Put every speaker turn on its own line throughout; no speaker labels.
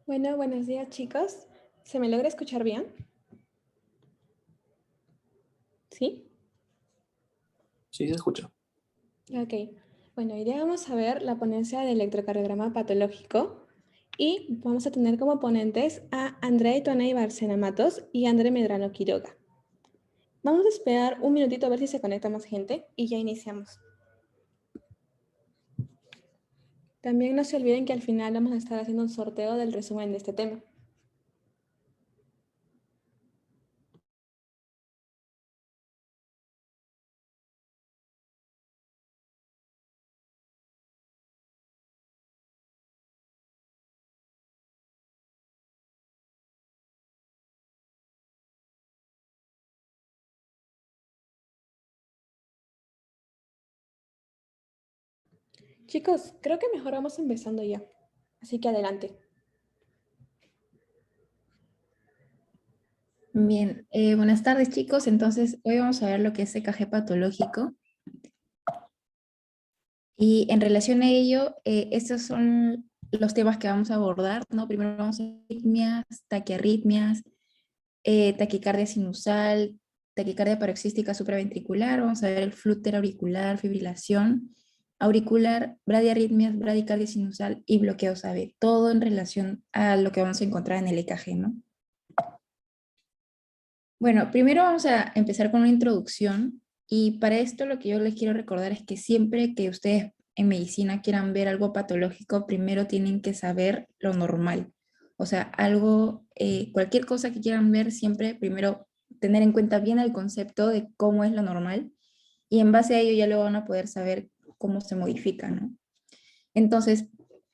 Bueno, buenos días chicos. ¿Se me logra escuchar bien? ¿Sí?
Sí, se escucha.
Ok. Bueno, hoy día vamos a ver la ponencia de electrocardiograma patológico y vamos a tener como ponentes a Andrea Ituanei Bárcena Matos y André Medrano Quiroga. Vamos a esperar un minutito a ver si se conecta más gente y ya iniciamos. También no se olviden que al final vamos a estar haciendo un sorteo del resumen de este tema. Chicos, creo que mejor vamos empezando ya. Así que adelante.
Bien, buenas tardes chicos. Entonces, hoy vamos a ver lo que es EKG patológico. Y en relación a ello, estos son los temas que vamos a abordar, ¿no? Primero vamos a ver arritmias, taquiarritmias, taquicardia sinusal, taquicardia paroxística supraventricular, vamos a ver el flúter auricular, fibrilación auricular, bradiarritmias, bradicardia sinusal y bloqueos AV. Todo en relación a lo que vamos a encontrar en el EKG, ¿no? Bueno, primero vamos a empezar con una introducción y para esto lo que yo les quiero recordar es que siempre que ustedes en medicina quieran ver algo patológico, primero tienen que saber lo normal. O sea, algo, cualquier cosa que quieran ver, siempre primero tener en cuenta bien el concepto de cómo es lo normal y en base a ello ya luego van a poder saber cómo se modifica, ¿no? Entonces,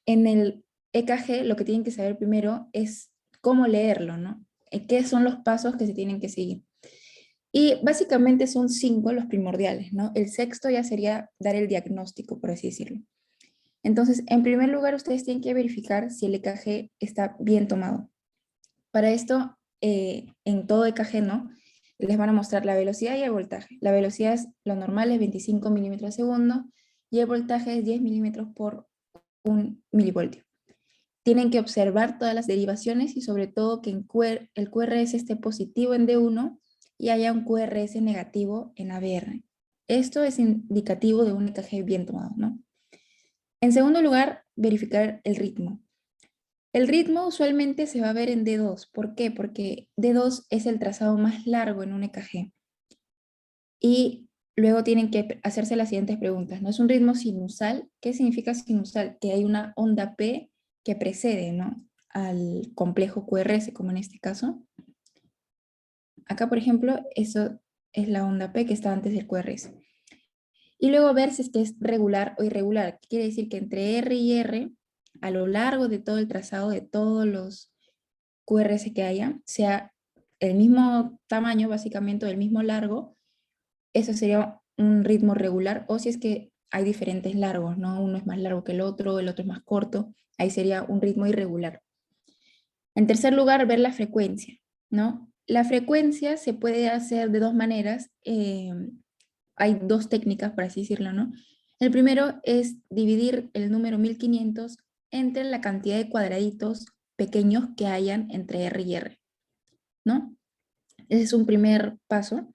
en el EKG lo que tienen que saber primero es cómo leerlo, ¿no? ¿Qué son los pasos que se tienen que seguir? Y básicamente son 5 los primordiales, ¿no? El sexto ya sería dar el diagnóstico, por así decirlo. Entonces, en primer lugar, ustedes tienen que verificar si el EKG está bien tomado. Para esto, en todo EKG, ¿no? Les van a mostrar la velocidad y el voltaje. La velocidad es lo normal, es 25 milímetros por segundo, y el voltaje es 10 milímetros por un milivoltio. Tienen que observar todas las derivaciones y sobre todo que el QRS esté positivo en D1 y haya un QRS negativo en ABR. Esto es indicativo de un EKG bien tomado, ¿no? En segundo lugar, verificar el ritmo. El ritmo usualmente se va a ver en D2. ¿Por qué? Porque D2 es el trazado más largo en un EKG. Y luego tienen que hacerse las siguientes preguntas, ¿no? Es un ritmo sinusal. ¿Qué significa sinusal? Que hay una onda P que precede, ¿no? Al complejo QRS, como en este caso. Acá, por ejemplo, eso es la onda P que está antes del QRS. Y luego ver si es que es regular o irregular. Quiere decir que entre R y R, a lo largo de todo el trazado de todos los QRS que haya, sea el mismo tamaño, básicamente, o el mismo largo, eso sería un ritmo regular, o si es que hay diferentes largos, ¿no? Uno es más largo que el otro es más corto, ahí sería un ritmo irregular. En tercer lugar, ver la frecuencia, ¿no? La frecuencia se puede hacer de dos maneras, hay dos técnicas, por así decirlo, ¿no? El primero es dividir el número 1500 entre la cantidad de cuadraditos pequeños que hayan entre R y R, ¿no? Ese es un primer paso.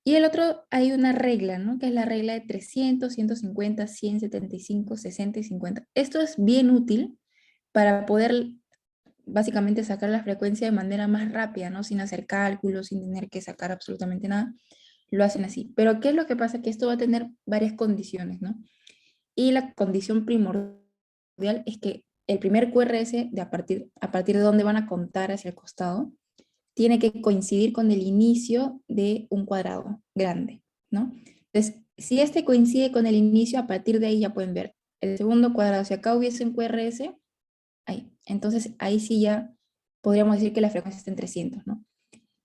Y el otro, hay una regla, ¿no? Que es la regla de 300, 150, 100, 75, 60 y 50. Esto es bien útil para poder básicamente sacar la frecuencia de manera más rápida, ¿no? Sin hacer cálculos, sin tener que sacar absolutamente nada. Lo hacen así. Pero ¿qué es lo que pasa? Que esto va a tener varias condiciones, ¿no? Y la condición primordial es que el primer QRS, a partir de donde van a contar hacia el costado, tiene que coincidir con el inicio de un cuadrado grande, ¿no? Entonces, si este coincide con el inicio, a partir de ahí ya pueden ver el segundo cuadrado. Si acá hubiese un QRS, ahí. Entonces, ahí sí ya podríamos decir que la frecuencia está en 300, ¿no?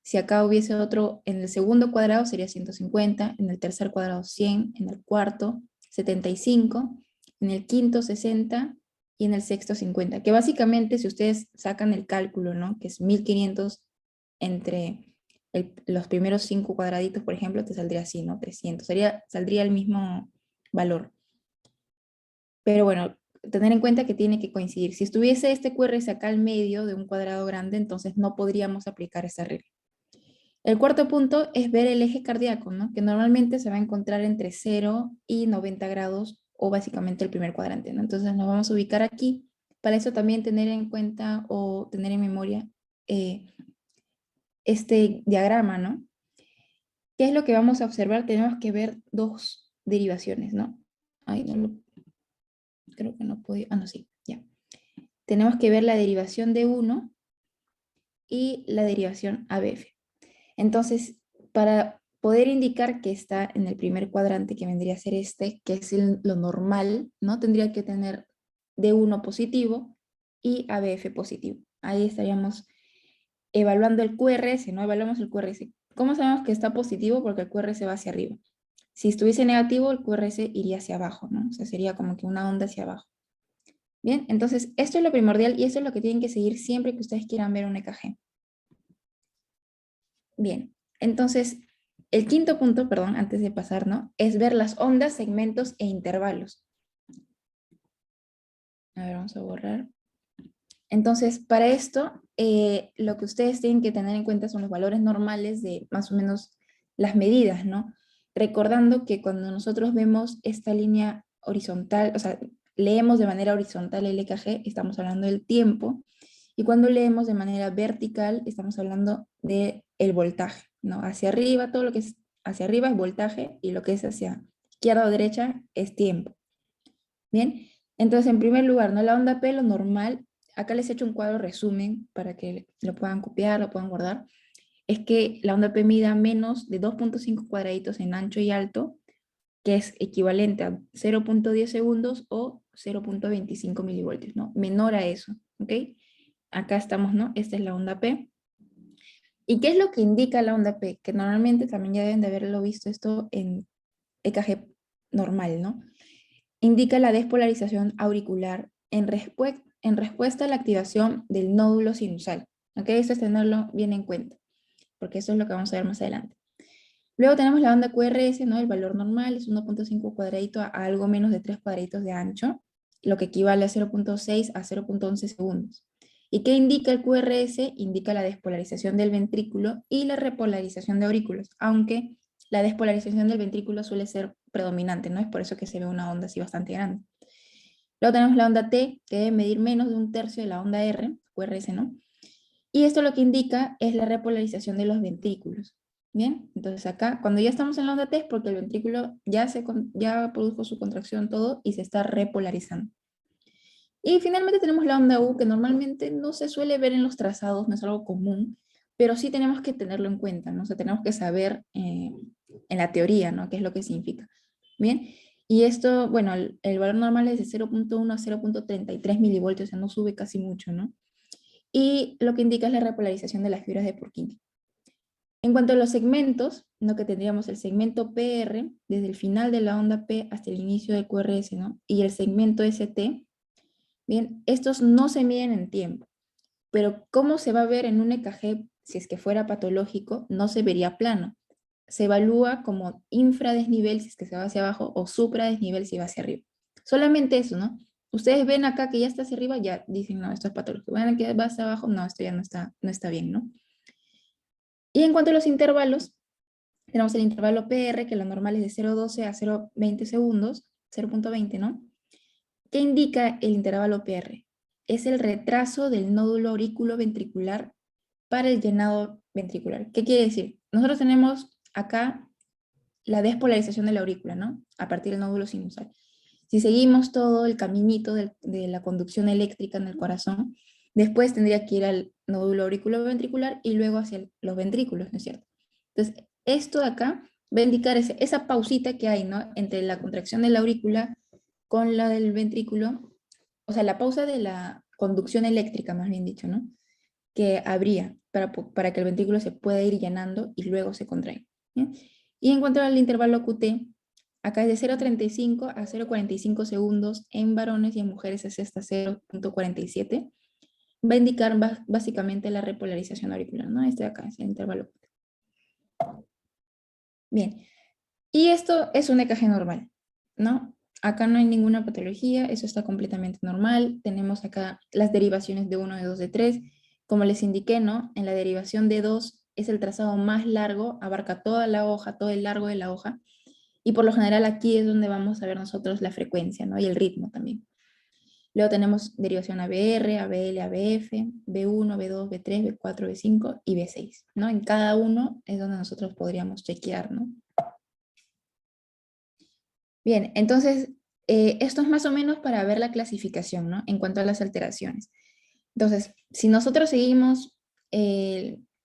Si acá hubiese otro, en el segundo cuadrado sería 150, en el tercer cuadrado 100, en el cuarto 75, en el quinto 60 y en el sexto 50, que básicamente si ustedes sacan el cálculo, ¿no? Que es 1500 entre los primeros 5 cuadraditos, por ejemplo, te saldría así, ¿no? 300, saldría el mismo valor. Pero bueno, tener en cuenta que tiene que coincidir. Si estuviese este QRS acá al medio de un cuadrado grande, entonces no podríamos aplicar esa regla. El cuarto punto es ver el eje cardíaco, ¿no? Que normalmente se va a encontrar entre 0 y 90 grados o básicamente el primer cuadrante, ¿no? Entonces nos vamos a ubicar aquí. Para eso también tener en cuenta o tener en memoria este diagrama, ¿no? ¿Qué es lo que vamos a observar? Tenemos que ver dos derivaciones, ¿no? Ay, no lo... Creo que no podía... Ah, no, sí, ya. Tenemos que ver la derivación de 1 y la derivación ABF. Entonces, para poder indicar que está en el primer cuadrante, que vendría a ser este, que es lo normal, ¿no? Tendría que tener D1 positivo y ABF positivo. Ahí estaríamos evaluando el QRS, ¿no? Evaluamos el QRS. ¿Cómo sabemos que está positivo? Porque el QRS va hacia arriba. Si estuviese negativo, el QRS iría hacia abajo, ¿no? O sea, sería como que una onda hacia abajo. Bien, entonces esto es lo primordial y esto es lo que tienen que seguir siempre que ustedes quieran ver un EKG. Bien, entonces el quinto punto, perdón, antes de pasar, ¿no? Es ver las ondas, segmentos e intervalos. A ver, vamos a borrar. Entonces, para esto, lo que ustedes tienen que tener en cuenta son los valores normales de más o menos las medidas, ¿no? Recordando que cuando nosotros vemos esta línea horizontal, o sea, leemos de manera horizontal el EKG, estamos hablando del tiempo, y cuando leemos de manera vertical, estamos hablando del voltaje, ¿no? Hacia arriba, todo lo que es hacia arriba es voltaje, y lo que es hacia izquierda o derecha es tiempo. Bien, entonces en primer lugar, ¿no? La onda P, lo normal, acá les he hecho un cuadro resumen para que lo puedan copiar, lo puedan guardar, es que la onda P mida menos de 2.5 cuadraditos en ancho y alto, que es equivalente a 0.10 segundos o 0.25 milivoltios, ¿no? Menor a eso, ¿ok? Acá estamos, ¿no? Esta es la onda P. ¿Y qué es lo que indica la onda P? Que normalmente también ya deben de haberlo visto esto en EKG normal, ¿no? Indica la despolarización auricular en respuesta a la activación del nódulo sinusal. ¿Ok? Esto es tenerlo bien en cuenta, porque eso es lo que vamos a ver más adelante. Luego tenemos la onda QRS, ¿no? El valor normal es 1.5 cuadradito a algo menos de 3 cuadraditos de ancho, lo que equivale a 0.6 a 0.11 segundos. ¿Y qué indica el QRS? Indica la despolarización del ventrículo y la repolarización de aurículos, aunque la despolarización del ventrículo suele ser predominante, ¿no? Es por eso que se ve una onda así bastante grande. Luego tenemos la onda T, que debe medir menos de un tercio de la onda R, QRS, ¿no? Y esto lo que indica es la repolarización de los ventrículos. Bien, entonces acá, cuando ya estamos en la onda T, es porque el ventrículo ya produjo su contracción todo y se está repolarizando. Y finalmente tenemos la onda U, que normalmente no se suele ver en los trazados, no es algo común, pero sí tenemos que tenerlo en cuenta, ¿no? O sea, tenemos que saber en la teoría, ¿no? ¿Qué es lo que significa? Bien, y esto, bueno, el valor normal es de 0.1 a 0.33 milivoltios, o sea, no sube casi mucho, ¿no? Y lo que indica es la repolarización de las fibras de Purkinje. En cuanto a los segmentos, ¿no? Que tendríamos el segmento PR, desde el final de la onda P hasta el inicio del QRS, ¿no? Y el segmento ST. Bien, estos no se miden en tiempo, pero ¿cómo se va a ver en un EKG si es que fuera patológico? No se vería plano. Se evalúa como infradesnivel si es que se va hacia abajo o supradesnivel si va hacia arriba. Solamente eso, ¿no? Ustedes ven acá que ya está hacia arriba, ya dicen, no, esto es patológico. Ven que va hacia abajo, no, esto ya no está bien, ¿no? Y en cuanto a los intervalos, tenemos el intervalo PR, que lo normal es de 0.12 a 0.20 segundos, 0.20, ¿no? ¿Qué indica el intervalo PR? Es el retraso del nódulo auriculoventricular para el llenado ventricular. ¿Qué quiere decir? Nosotros tenemos acá la despolarización de la aurícula, ¿no? A partir del nódulo sinusal. Si seguimos todo el caminito de la conducción eléctrica en el corazón, después tendría que ir al nódulo auriculoventricular y luego hacia los ventrículos, ¿no es cierto? Entonces, esto de acá va a indicar esa pausita que hay, ¿no? Entre la contracción de la aurícula con la del ventrículo, o sea, la pausa de la conducción eléctrica, más bien dicho, ¿no? Que habría para que el ventrículo se pueda ir llenando y luego se contraiga. ¿Bien? Y en cuanto al intervalo QT, acá es de 0.35 a 0.45 segundos en varones y en mujeres es hasta 0.47. Va a indicar básicamente la repolarización auricular, ¿no? Este de acá es el intervalo QT. Bien, y esto es un EKG normal, ¿no? acá no hay ninguna patología, eso está completamente normal. Tenemos acá las derivaciones de 1, de 2, de 3. Como les indiqué, ¿no? En la derivación de 2 es el trazado más largo, abarca toda la hoja, todo el largo de la hoja. Y por lo general aquí es donde vamos a ver nosotros la frecuencia, ¿no? Y el ritmo también. Luego tenemos derivación ABR, ABL, ABF, B1, B2, B3, B4, B5 y B6, ¿no? En cada uno es donde nosotros podríamos chequear, ¿no? Bien, entonces, esto es más o menos para ver la clasificación, ¿no? En cuanto a las alteraciones. Entonces, si nosotros seguimos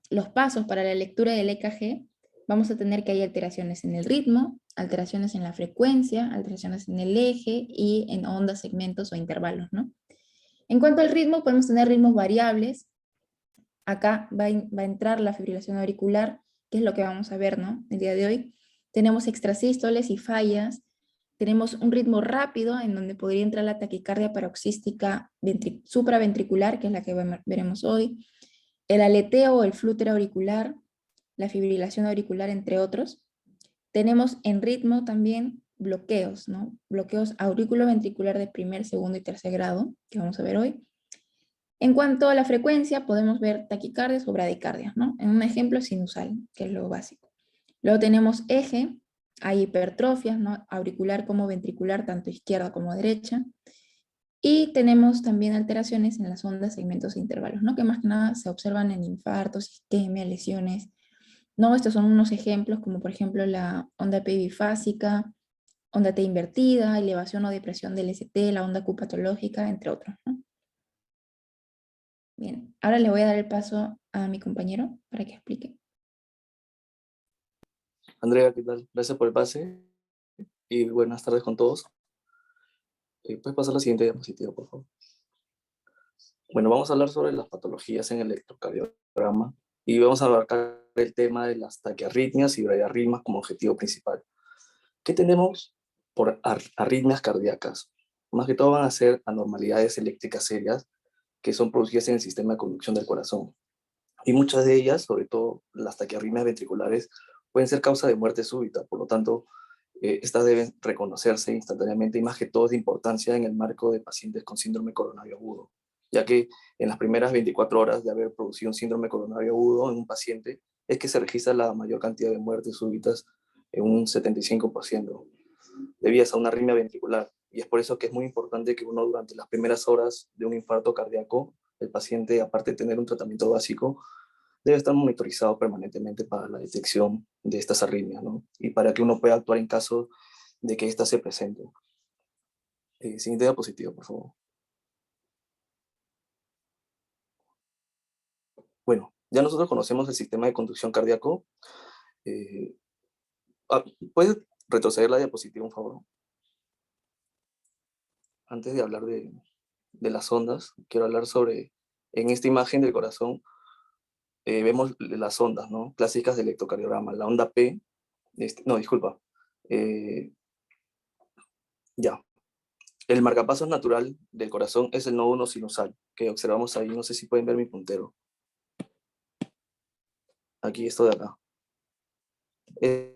los pasos para la lectura del EKG, vamos a tener que hay alteraciones en el ritmo, alteraciones en la frecuencia, alteraciones en el eje y en ondas, segmentos o intervalos, ¿no? En cuanto al ritmo, podemos tener ritmos variables. Acá va a entrar la fibrilación auricular, que es lo que vamos a ver, ¿no? El día de hoy. Tenemos extrasístoles y fallas. Tenemos un ritmo rápido en donde podría entrar la taquicardia paroxística supraventricular, que es la que veremos hoy. El aleteo o el flúter auricular, la fibrilación auricular, entre otros. Tenemos en ritmo también bloqueos, ¿no? Bloqueos auriculoventricular de primer, segundo y tercer grado, que vamos a ver hoy. En cuanto a la frecuencia, podemos ver taquicardias o bradicardias, ¿no? En un ejemplo sinusal, que es lo básico. Luego tenemos eje, hay hipertrofias, ¿no? Auricular como ventricular, tanto izquierda como derecha. Y tenemos también alteraciones en las ondas, segmentos e intervalos, ¿no? Que más que nada se observan en infartos, isquemia, lesiones. ¿No? Estos son unos ejemplos, como por ejemplo la onda P bifásica, onda T invertida, elevación o depresión del ST, la onda Q patológica, entre otros, ¿no? Bien, ahora le voy a dar el paso a mi compañero para que explique.
Andrea, ¿qué tal? Gracias por el pase y buenas tardes con todos. ¿Puedes pasar la siguiente diapositiva, por favor? Bueno, vamos a hablar sobre las patologías en el electrocardiograma y vamos a abarcar el tema de las taquiarritmias y bradiarritmias como objetivo principal. ¿Qué tenemos por arritmias cardíacas? Más que todo van a ser anormalidades eléctricas serias que son producidas en el sistema de conducción del corazón. Y muchas de ellas, sobre todo las taquiarritmias ventriculares, pueden ser causa de muerte súbita. Por lo tanto, estas deben reconocerse instantáneamente y más que todo de importancia en el marco de pacientes con síndrome coronario agudo, ya que en las primeras 24 horas de haber producido un síndrome coronario agudo en un paciente es que se registra la mayor cantidad de muertes súbitas en un 75%, debidas a una arritmia ventricular. Y es por eso que es muy importante que uno durante las primeras horas de un infarto cardíaco, el paciente, aparte de tener un tratamiento básico, debe estar monitorizado permanentemente para la detección de estas arritmias, ¿no? Y para que uno pueda actuar en caso de que éstas se presenten. Siguiente diapositiva, por favor. Bueno, ya nosotros conocemos el sistema de conducción cardíaco. Eh, ¿Puedes retroceder la diapositiva, por favor? Antes de hablar de las ondas, quiero hablar sobre, en esta imagen del corazón, vemos las ondas, ¿no? Clásicas del electrocardiograma. La onda P, no, disculpa. Ya. El marcapasos natural del corazón es el nódulo sinusal, que observamos ahí. No sé si pueden ver mi puntero. Aquí, esto de acá. Es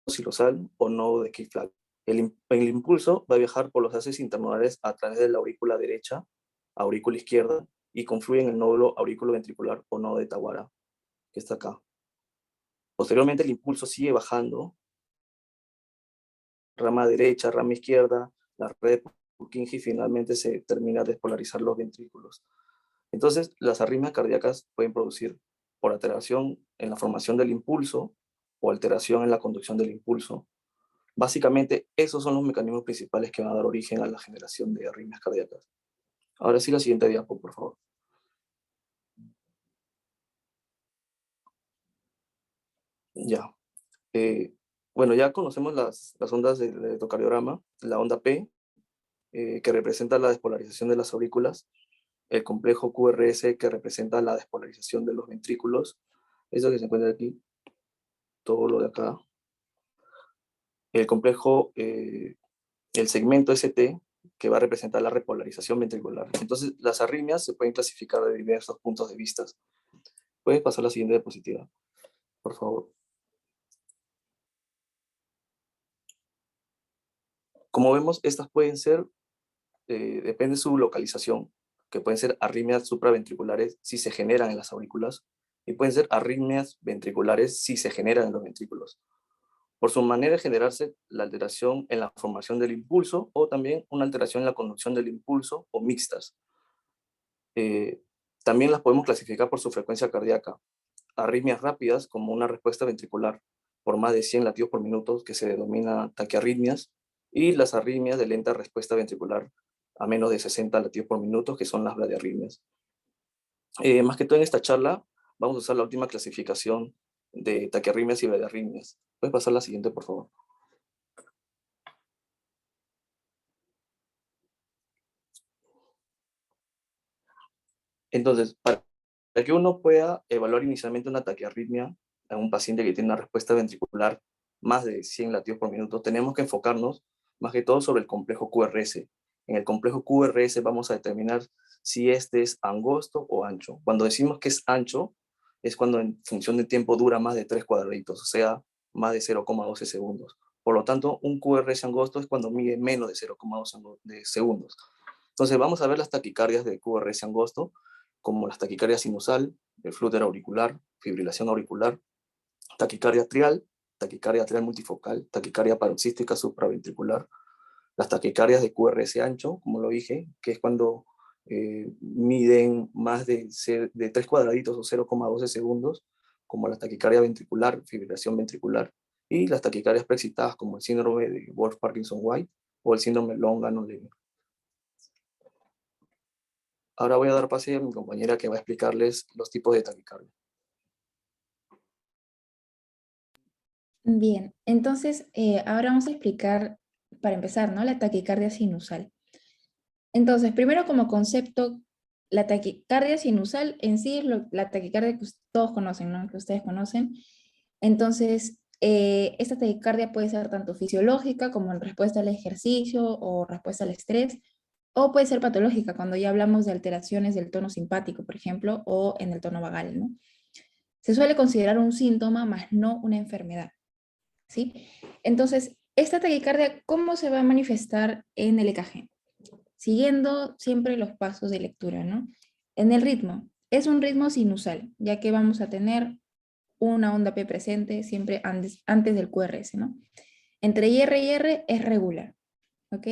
sinusal o nodo de Kirchhoff. El impulso va a viajar por los haces internodales a través de la aurícula derecha, aurícula izquierda, y confluye en el nódulo aurículo-ventricular o nodo de Tawara, que está acá. Posteriormente el impulso sigue bajando, rama derecha, rama izquierda, la red de Purkinje, y finalmente se termina de despolarizar los ventrículos. Entonces, las arritmias cardíacas pueden producir por alteración en la formación del impulso o alteración en la conducción del impulso. Básicamente, esos son los mecanismos principales que van a dar origen a la generación de arritmias cardíacas. Ahora sí, la siguiente diapo, por favor. Ya. Bueno, ya conocemos las ondas del electrocardiograma, la onda P, que representa la despolarización de las aurículas, el complejo QRS, que representa la despolarización de los ventrículos, eso que se encuentra aquí, todo lo de acá. El complejo, el segmento ST, que va a representar la repolarización ventricular. Entonces, las arritmias se pueden clasificar de diversos puntos de vista. Puedes pasar a la siguiente diapositiva, por favor. Como vemos, estas pueden ser, depende de su localización, que pueden ser arritmias supraventriculares si se generan en las aurículas, y pueden ser arritmias ventriculares si se generan en los ventrículos. Por su manera de generarse, la alteración en la formación del impulso o también una alteración en la conducción del impulso o mixtas. También las podemos clasificar por su frecuencia cardíaca. Arritmias rápidas como una respuesta ventricular por más de 100 latidos por minuto, que se denomina taquiarritmias, y las arritmias de lenta respuesta ventricular a menos de 60 latidos por minuto, que son las bradiarritmias. Más que todo en esta charla, vamos a usar la última clasificación de taquiarritmias y bradiarritmias. ¿Puedes pasar la siguiente, por favor? Entonces, para que uno pueda evaluar inicialmente una taquiarritmia en un paciente que tiene una respuesta ventricular más de 100 latidos por minuto, tenemos que enfocarnos más que todo sobre el complejo QRS. En el complejo QRS vamos a determinar si este es angosto o ancho. Cuando decimos que es ancho, es cuando en función de tiempo dura más de 3 cuadraditos, o sea, más de 0,12 segundos. Por lo tanto, un QRS angosto es cuando mide menos de 0,2 segundos. Entonces, vamos a ver las taquicardias de QRS angosto, como las taquicardias sinusal, el flúter auricular, fibrilación auricular, taquicardia atrial multifocal, taquicardia paroxística supraventricular, las taquicardias de QRS ancho, como lo dije, que es cuando miden más de 3 cuadraditos o 0,12 segundos, como la taquicardia ventricular, fibrilación ventricular, y las taquicardias preexcitadas, como el síndrome de Wolff-Parkinson-White o el síndrome Long-Gannon-Levy. Ahora voy a dar pase a mi compañera que va a explicarles los tipos de taquicardia.
Bien, entonces ahora vamos a explicar, para empezar, ¿no? La taquicardia sinusal. Entonces, primero como concepto, la taquicardia sinusal en sí es la taquicardia que todos conocen, ¿no? Que ustedes conocen. Entonces, esta taquicardia puede ser tanto fisiológica como en respuesta al ejercicio o respuesta al estrés, o puede ser patológica cuando ya hablamos de alteraciones del tono simpático, por ejemplo, o en el tono vagal, ¿no? Se suele considerar un síntoma, más no una enfermedad, ¿sí? Entonces, esta taquicardia, ¿cómo se va a manifestar en el EKG? Siguiendo siempre los pasos de lectura, ¿no? En el ritmo, es un ritmo sinusal, ya que vamos a tener una onda P presente siempre antes del QRS, ¿no? Entre IR y R es regular, ¿ok?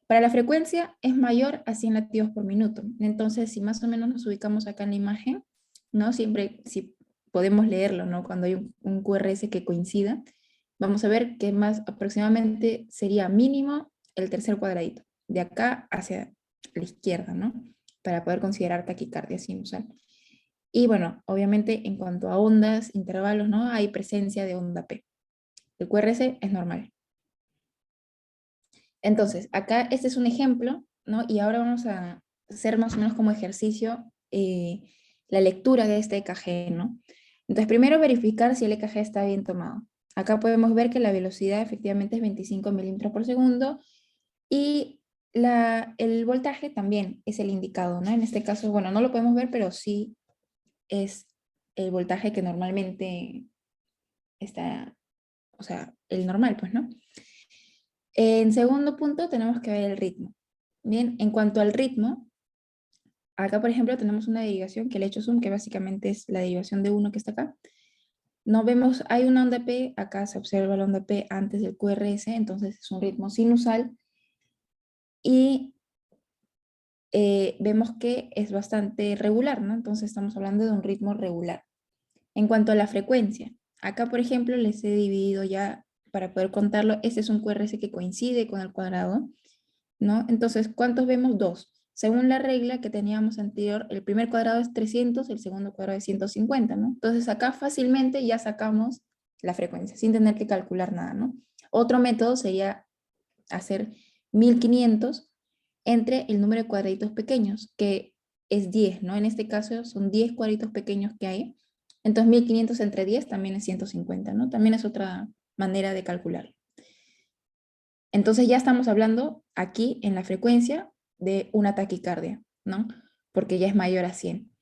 Para la frecuencia es mayor a 100 latidos por minuto. Entonces, si más o menos nos ubicamos acá en la imagen, ¿no? Siempre, si podemos leerlo, ¿no? Cuando hay un QRS que coincida, vamos a ver que más aproximadamente sería mínimo el tercer cuadradito, de acá hacia la izquierda, ¿no? Para poder considerar taquicardia sinusal. Y bueno, obviamente en cuanto a ondas, intervalos, ¿no? Hay presencia de onda P. El QRS es normal. Entonces, acá este es un ejemplo, ¿no? Y ahora vamos a hacer más o menos como ejercicio la lectura de este EKG, ¿no? Entonces, primero verificar si el EKG está bien tomado. Acá podemos ver que la velocidad efectivamente es 25 milímetros por segundo y el voltaje también es el indicado, ¿no? En este caso, bueno, no lo podemos ver, pero sí es el voltaje que normalmente está, o sea, el normal, pues, ¿no? En segundo punto tenemos que ver el ritmo. Bien, en cuanto al ritmo, acá por ejemplo tenemos una derivación que le he hecho zoom, que básicamente es la derivación de 1 que está acá. No vemos, hay una onda P, acá se observa la onda P antes del QRS, entonces es un ritmo sinusal. Y vemos que es bastante regular, ¿no? Entonces estamos hablando de un ritmo regular. En cuanto a la frecuencia, acá por ejemplo les he dividido ya para poder contarlo, este es un QRS que coincide con el cuadrado, ¿no? Entonces, ¿cuántos vemos? 2. Según la regla que teníamos anterior, el primer cuadrado es 300, el segundo cuadrado es 150, ¿no? Entonces acá fácilmente ya sacamos la frecuencia, sin tener que calcular nada, ¿no? Otro método sería hacer 1500 entre el número de cuadraditos pequeños, que es 10, ¿no? En este caso son 10 cuadraditos pequeños que hay. Entonces 1500 entre 10 también es 150, ¿no? También es otra manera de calcular. Entonces ya estamos hablando aquí en la frecuencia de una taquicardia, ¿no? Porque ya es mayor a 100.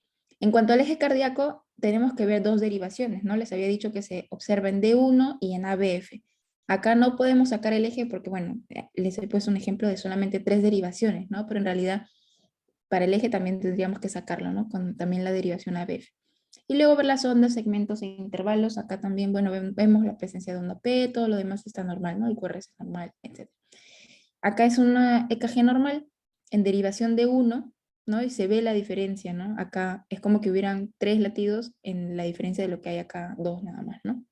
En cuanto al eje cardíaco, tenemos que ver dos derivaciones, ¿no? Les había dicho que se observa en D1 y en ABF. Acá no podemos sacar el eje porque, bueno, les he puesto un ejemplo de solamente 3 derivaciones, ¿no? Pero en realidad, para el eje también tendríamos que sacarlo, ¿no? Con también la derivación ABF. Y luego ver las ondas, segmentos e intervalos. Acá también, bueno, vemos la presencia de onda P, todo lo demás está normal, ¿no? El QRS es normal, etc. Acá es una EKG normal en derivación de 1, ¿no? Y se ve la diferencia, ¿no? Acá es como que hubieran 3 latidos en la diferencia de lo que hay acá, 2 nada más, ¿no?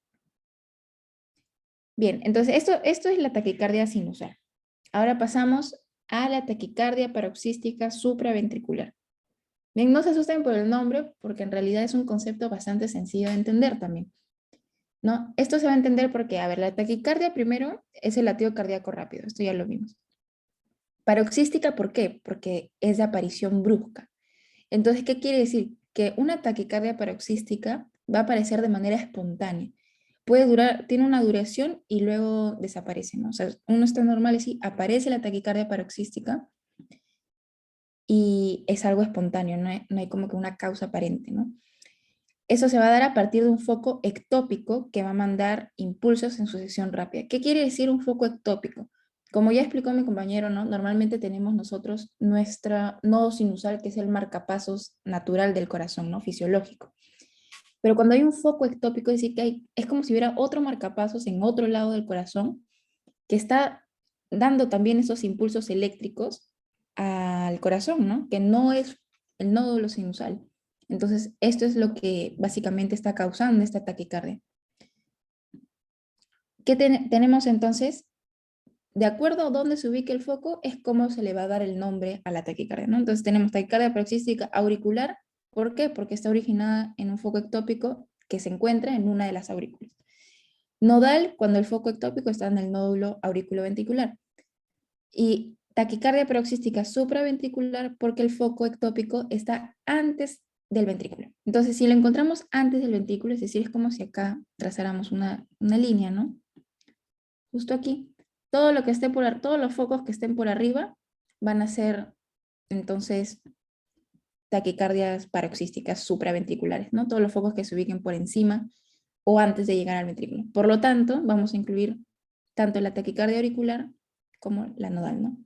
Bien, entonces esto es la taquicardia sinusal. Ahora pasamos a la taquicardia paroxística supraventricular. Bien, no se asusten por el nombre, porque en realidad es un concepto bastante sencillo de entender también, ¿no? Esto se va a entender porque, a ver, la taquicardia primero es el latido cardíaco rápido, esto ya lo vimos. Paroxística, ¿por qué? Porque es de aparición brusca. Entonces, ¿qué quiere decir? Que una taquicardia paroxística va a aparecer de manera espontánea. Puede durar, tiene una duración y luego desaparece, ¿no? O sea, uno está normal y sí, aparece la taquicardia paroxística y es algo espontáneo, no hay como que una causa aparente, ¿no? Eso se va a dar a partir de un foco ectópico que va a mandar impulsos en sucesión rápida. ¿Qué quiere decir un foco ectópico? Como ya explicó mi compañero, ¿no? Normalmente tenemos nosotros nuestra nodo sinusal, que es el marcapasos natural del corazón, ¿no? Fisiológico. Pero cuando hay un foco ectópico, es decir, que es como si hubiera otro marcapasos en otro lado del corazón que está dando también esos impulsos eléctricos al corazón, ¿no? Que no es el nódulo sinusal. Entonces, esto es lo que básicamente está causando esta taquicardia. ¿Qué tenemos entonces? De acuerdo a dónde se ubique el foco, es cómo se le va a dar el nombre a la taquicardia, ¿no? Entonces tenemos taquicardia paroxística auricular. ¿Por qué? Porque está originada en un foco ectópico que se encuentra en una de las aurículas. Nodal, cuando el foco ectópico está en el nódulo auriculoventricular. Y taquicardia paroxística supraventricular porque el foco ectópico está antes del ventrículo. Entonces, si lo encontramos antes del ventrículo, es decir, es como si acá trazáramos una línea, ¿no? Justo aquí. Todo lo que esté todos los focos que estén por arriba van a ser, entonces, taquicardias paroxísticas supraventriculares, ¿no? Todos los focos que se ubiquen por encima o antes de llegar al ventrículo. Por lo tanto, vamos a incluir tanto la taquicardia auricular como la nodal, ¿no?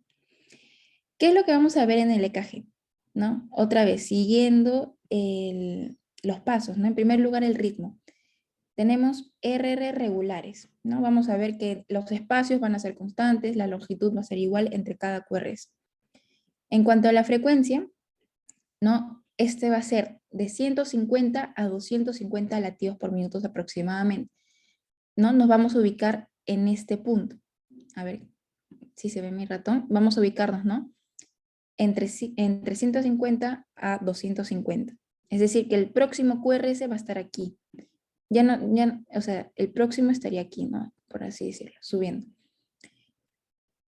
¿Qué es lo que vamos a ver en el EKG? ¿No? Otra vez, siguiendo los pasos, ¿no? En primer lugar, el ritmo. Tenemos RR regulares, ¿no? Vamos a ver que los espacios van a ser constantes, la longitud va a ser igual entre cada QRS. En cuanto a la frecuencia, ¿no? Este va a ser de 150 a 250 latidos por minuto aproximadamente, ¿no? Nos vamos a ubicar en este punto. A ver si se ve mi ratón. Vamos a ubicarnos, ¿no? Entre 150 a 250. Es decir, que el próximo QRS va a estar aquí. O sea, el próximo estaría aquí, ¿no? Por así decirlo, subiendo.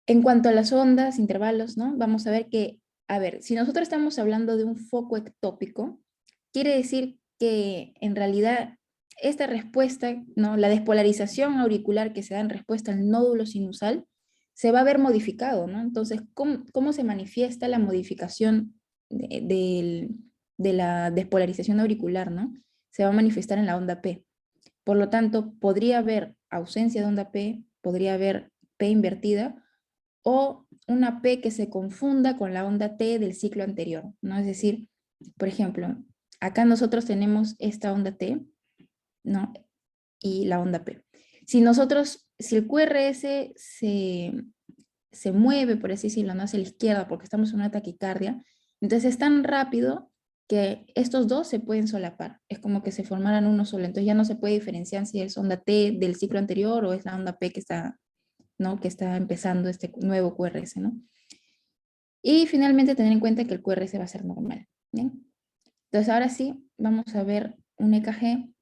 En cuanto a las ondas, intervalos, ¿no? Vamos a ver que, a ver, si nosotros estamos hablando de un foco ectópico, quiere decir que en realidad esta respuesta, ¿no? La despolarización auricular que se da en respuesta al nódulo sinusal, se va a ver modificado, ¿no? Entonces, ¿cómo se manifiesta la modificación de la despolarización auricular, ¿no? Se va a manifestar en la onda P. Por lo tanto, podría haber ausencia de onda P, podría haber P invertida, o una P que se confunda con la onda T del ciclo anterior, ¿no? Es decir, por ejemplo, acá nosotros tenemos esta onda T, ¿no? Y la onda P. Si el QRS se mueve, por así decirlo, ¿no? Hacia la izquierda porque estamos en una taquicardia, entonces es tan rápido que estos dos se pueden solapar. Es como que se formaran uno solo. Entonces ya no se puede diferenciar si es onda T del ciclo anterior o es la onda P que está, ¿no? Que está empezando este nuevo QRS, ¿no? Y finalmente tener en cuenta que el QRS va a ser normal, ¿bien? Entonces ahora sí, vamos a ver un EKG.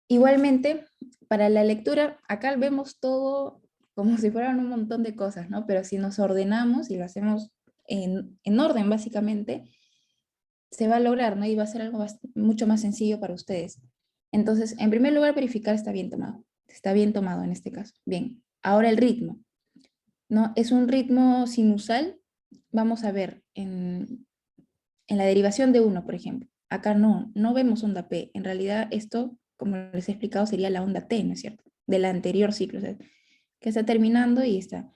Igualmente, para la lectura, acá vemos todo como si fueran un montón de cosas, ¿no? Pero si nos ordenamos y lo hacemos en orden, básicamente, se va a lograr, ¿no? Y va a ser algo mucho más sencillo para ustedes. Entonces, en primer lugar, verificar está bien tomado. Está bien tomado en este caso. Bien, ahora el ritmo, ¿no? Es un ritmo sinusal. Vamos a ver en la derivación de 1, por ejemplo. Acá no vemos onda P. En realidad esto, como les he explicado, sería la onda T, ¿no es cierto? del anterior ciclo, o sea, que está terminando y esta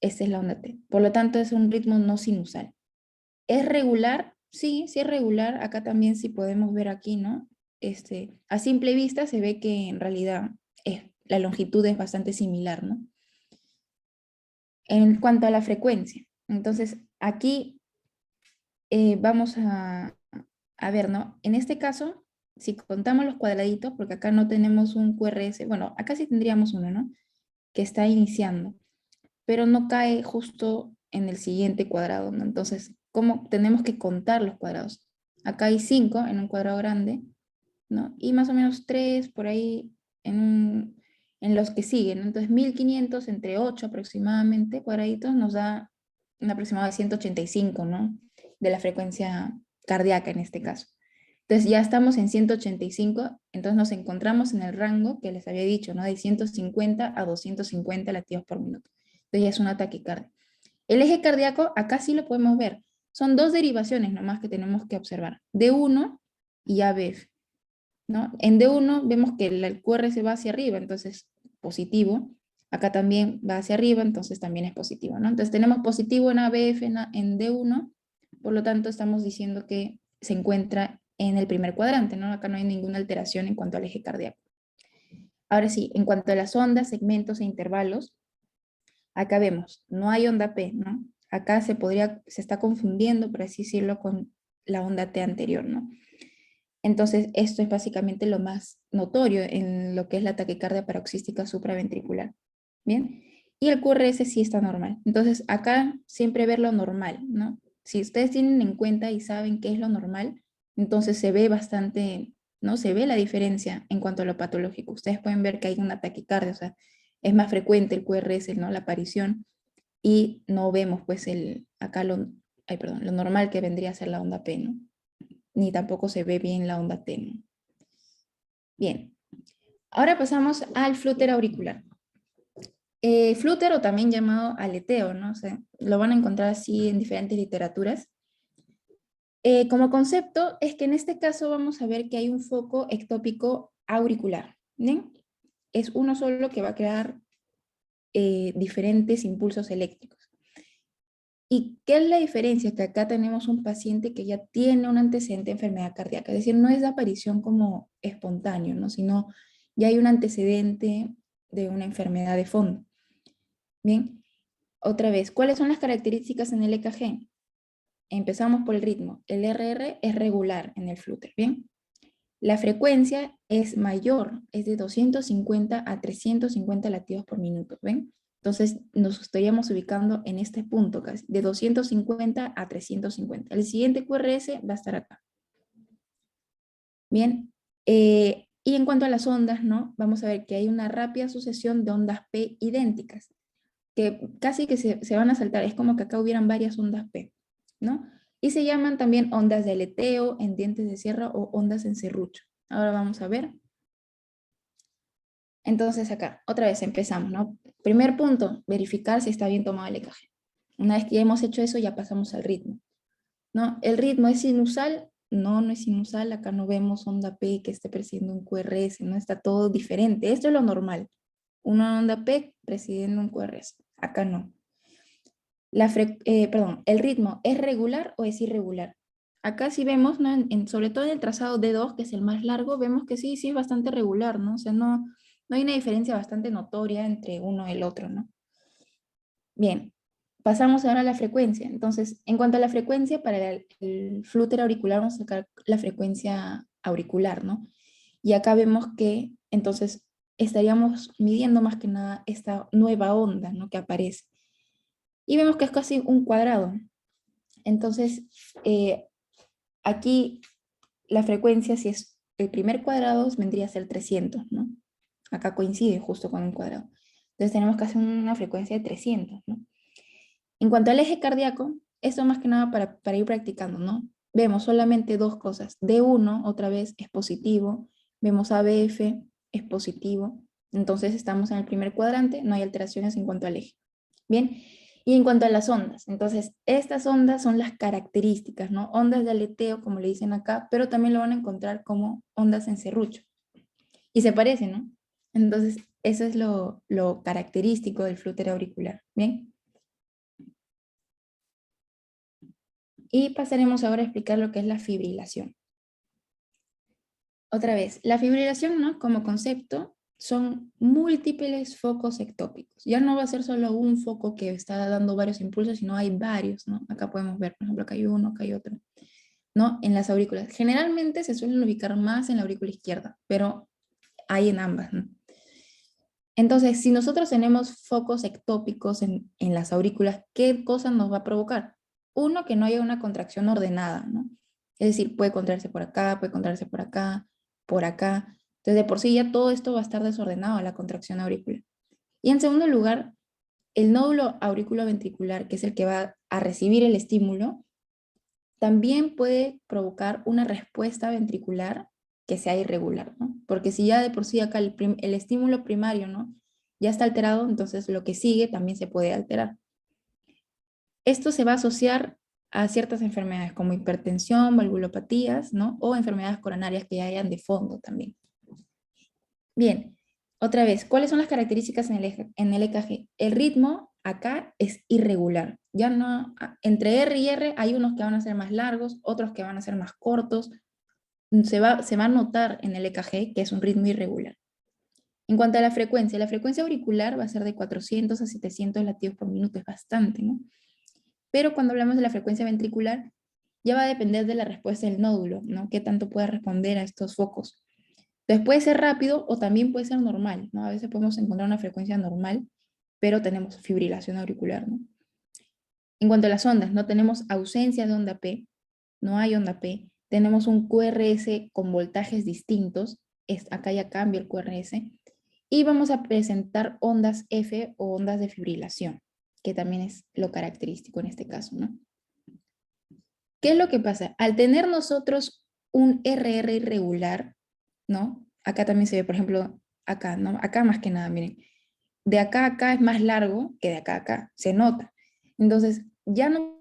es la onda T. Por lo tanto, es un ritmo no sinusal. ¿Es regular? Sí, sí es regular. Acá también sí podemos ver aquí, ¿no? A simple vista se ve que en realidad la longitud es bastante similar, ¿no? En cuanto a la frecuencia, entonces aquí vamos a ver, ¿no? En este caso, si contamos los cuadraditos, porque acá no tenemos un QRS, bueno, acá sí tendríamos uno, ¿no? Que está iniciando, pero no cae justo en el siguiente cuadrado, ¿no? Entonces, ¿cómo tenemos que contar los cuadrados? Acá hay 5 en un cuadrado grande, ¿no? Y más o menos 3 por ahí en los que siguen, ¿no? Entonces, 1500 entre 8 aproximadamente cuadraditos nos da un aproximado de 185, ¿no? De la frecuencia cardíaca en este caso. Entonces ya estamos en 185, entonces nos encontramos en el rango que les había dicho, ¿no? De 150 a 250 latidos por minuto. Entonces ya es una taquicardia. El eje cardíaco, acá sí lo podemos ver. Son dos derivaciones nomás que tenemos que observar. D1 y ABF, ¿no? En D1 vemos que el QR se va hacia arriba, entonces positivo. Acá también va hacia arriba, entonces también es positivo, ¿no? Entonces tenemos positivo en ABF en D1, por lo tanto estamos diciendo que se encuentra en el primer cuadrante, ¿no? Acá no hay ninguna alteración en cuanto al eje cardíaco. Ahora sí, en cuanto a las ondas, segmentos e intervalos, acá vemos, no hay onda P, ¿no? Acá se está confundiendo, por así decirlo, con la onda T anterior, ¿no? Entonces, esto es básicamente lo más notorio en lo que es la taquicardia paroxística supraventricular. ¿Bien? Y el QRS sí está normal. Entonces, acá siempre ver lo normal, ¿no? Si ustedes tienen en cuenta y saben qué es lo normal, entonces se ve bastante, ¿no? Se ve la diferencia en cuanto a lo patológico. Ustedes pueden ver que hay una taquicardia, o sea, es más frecuente el QRS, ¿no? La aparición, y no vemos, pues, acá lo normal que vendría a ser la onda P, ¿no? Ni tampoco se ve bien la onda T, ¿no? Bien, ahora pasamos al flúter auricular. Flúter, o también llamado aleteo, ¿no? O sea, lo van a encontrar así en diferentes literaturas. Como concepto es que en este caso vamos a ver que hay un foco ectópico auricular, ¿bien? Es uno solo que va a crear diferentes impulsos eléctricos. ¿Y qué es la diferencia? Que acá tenemos un paciente que ya tiene un antecedente de enfermedad cardíaca, es decir, no es de aparición como espontáneo, ¿no? Sino ya hay un antecedente de una enfermedad de fondo. Bien, otra vez, ¿cuáles son las características en el EKG? Empezamos por el ritmo. El RR es regular en el flúter, ¿bien? La frecuencia es mayor, es de 250 a 350 latidos por minuto, ¿ven? Entonces nos estaríamos ubicando en este punto casi, de 250 a 350. El siguiente QRS va a estar acá. Bien, y en cuanto a las ondas, ¿no? Vamos a ver que hay una rápida sucesión de ondas P idénticas, que casi que se van a saltar, es como que acá hubieran varias ondas P, ¿no? Y se llaman también ondas de aleteo, en dientes de sierra o ondas en serrucho. Ahora vamos a ver. Entonces acá, otra vez empezamos, ¿no? Primer punto, verificar si está bien tomado el EKG. Una vez que ya hemos hecho eso, ya pasamos al ritmo, ¿no? ¿El ritmo es sinusal? No, no es sinusal. Acá no vemos onda P que esté presidiendo un QRS, ¿no? Está todo diferente. Esto es lo normal. Una onda P presidiendo un QRS. Acá no. ¿El ritmo es regular o es irregular? Acá sí vemos, ¿no? Sobre todo en el trazado D2, que es el más largo, vemos que sí, sí es bastante regular, ¿no? O sea, no hay una diferencia bastante notoria entre uno y el otro, ¿no? Bien, pasamos ahora a la frecuencia. Entonces, en cuanto a la frecuencia, para el flúter auricular vamos a sacar la frecuencia auricular, ¿no? Y acá vemos que entonces estaríamos midiendo más que nada esta nueva onda, ¿no? Que aparece. Y vemos que es casi un cuadrado. Entonces, aquí la frecuencia, si es el primer cuadrado, vendría a ser 300, ¿no? Acá coincide justo con un cuadrado. Entonces tenemos que hacer una frecuencia de 300, ¿no? En cuanto al eje cardíaco, esto más que nada para ir practicando, ¿no? Vemos solamente dos cosas. D1, otra vez, es positivo. Vemos ABF, es positivo. Entonces estamos en el primer cuadrante, no hay alteraciones en cuanto al eje. Bien, y en cuanto a las ondas, entonces estas ondas son las características, ¿no? Ondas de aleteo, como le dicen acá, pero también lo van a encontrar como ondas en serrucho. Y se parecen, ¿no? Entonces, Eso es lo característico del flúter auricular. Bien. Y pasaremos ahora a explicar lo que es la fibrilación. Otra vez, la fibrilación, ¿no? Como concepto, son múltiples focos ectópicos. Ya no va a ser solo un foco que está dando varios impulsos, sino hay varios, ¿no? Acá podemos ver, por ejemplo, acá hay uno, acá hay otro, ¿no? En las aurículas. Generalmente se suelen ubicar más en la aurícula izquierda, pero hay en ambas, ¿no? Entonces, si nosotros tenemos focos ectópicos en las aurículas, ¿qué cosa nos va a provocar? Uno, que no haya una contracción ordenada, ¿no? Es decir, puede contraerse por acá, puede contraerse por acá, por acá. Entonces, de por sí ya todo esto va a estar desordenado, la contracción auricular. Y en segundo lugar, el nódulo auriculoventricular, que es el que va a recibir el estímulo, también puede provocar una respuesta ventricular que sea irregular, ¿no? Porque si ya de por sí acá el estímulo primario, ¿no? Ya está alterado, entonces lo que sigue también se puede alterar. Esto se va a asociar a ciertas enfermedades como hipertensión, valvulopatías, ¿no? O enfermedades coronarias que hayan de fondo también. Bien, otra vez, ¿cuáles son las características en el EKG? El ritmo acá es irregular. Ya no, entre R y R hay unos que van a ser más largos, otros que van a ser más cortos. Se va a notar en el EKG que es un ritmo irregular. En cuanto a la frecuencia auricular va a ser de 400 a 700 latidos por minuto, es bastante, ¿no? Pero cuando hablamos de la frecuencia ventricular, ya va a depender de la respuesta del nódulo, ¿no? Qué tanto puede responder a estos focos. Entonces puede ser rápido o también puede ser normal, ¿no? A veces podemos encontrar una frecuencia normal, pero tenemos fibrilación auricular, ¿no? En cuanto a las ondas, no tenemos ausencia de onda P, no hay onda P, tenemos un QRS con voltajes distintos, acá ya cambia el QRS, y vamos a presentar ondas F o ondas de fibrilación, que también es lo característico en este caso, ¿no? ¿Qué es lo que pasa? Al tener nosotros un RR irregular, ¿no? Acá también se ve, por ejemplo, acá, ¿no? Acá más que nada, miren. De acá a acá es más largo que de acá a acá, se nota. Entonces, ya no...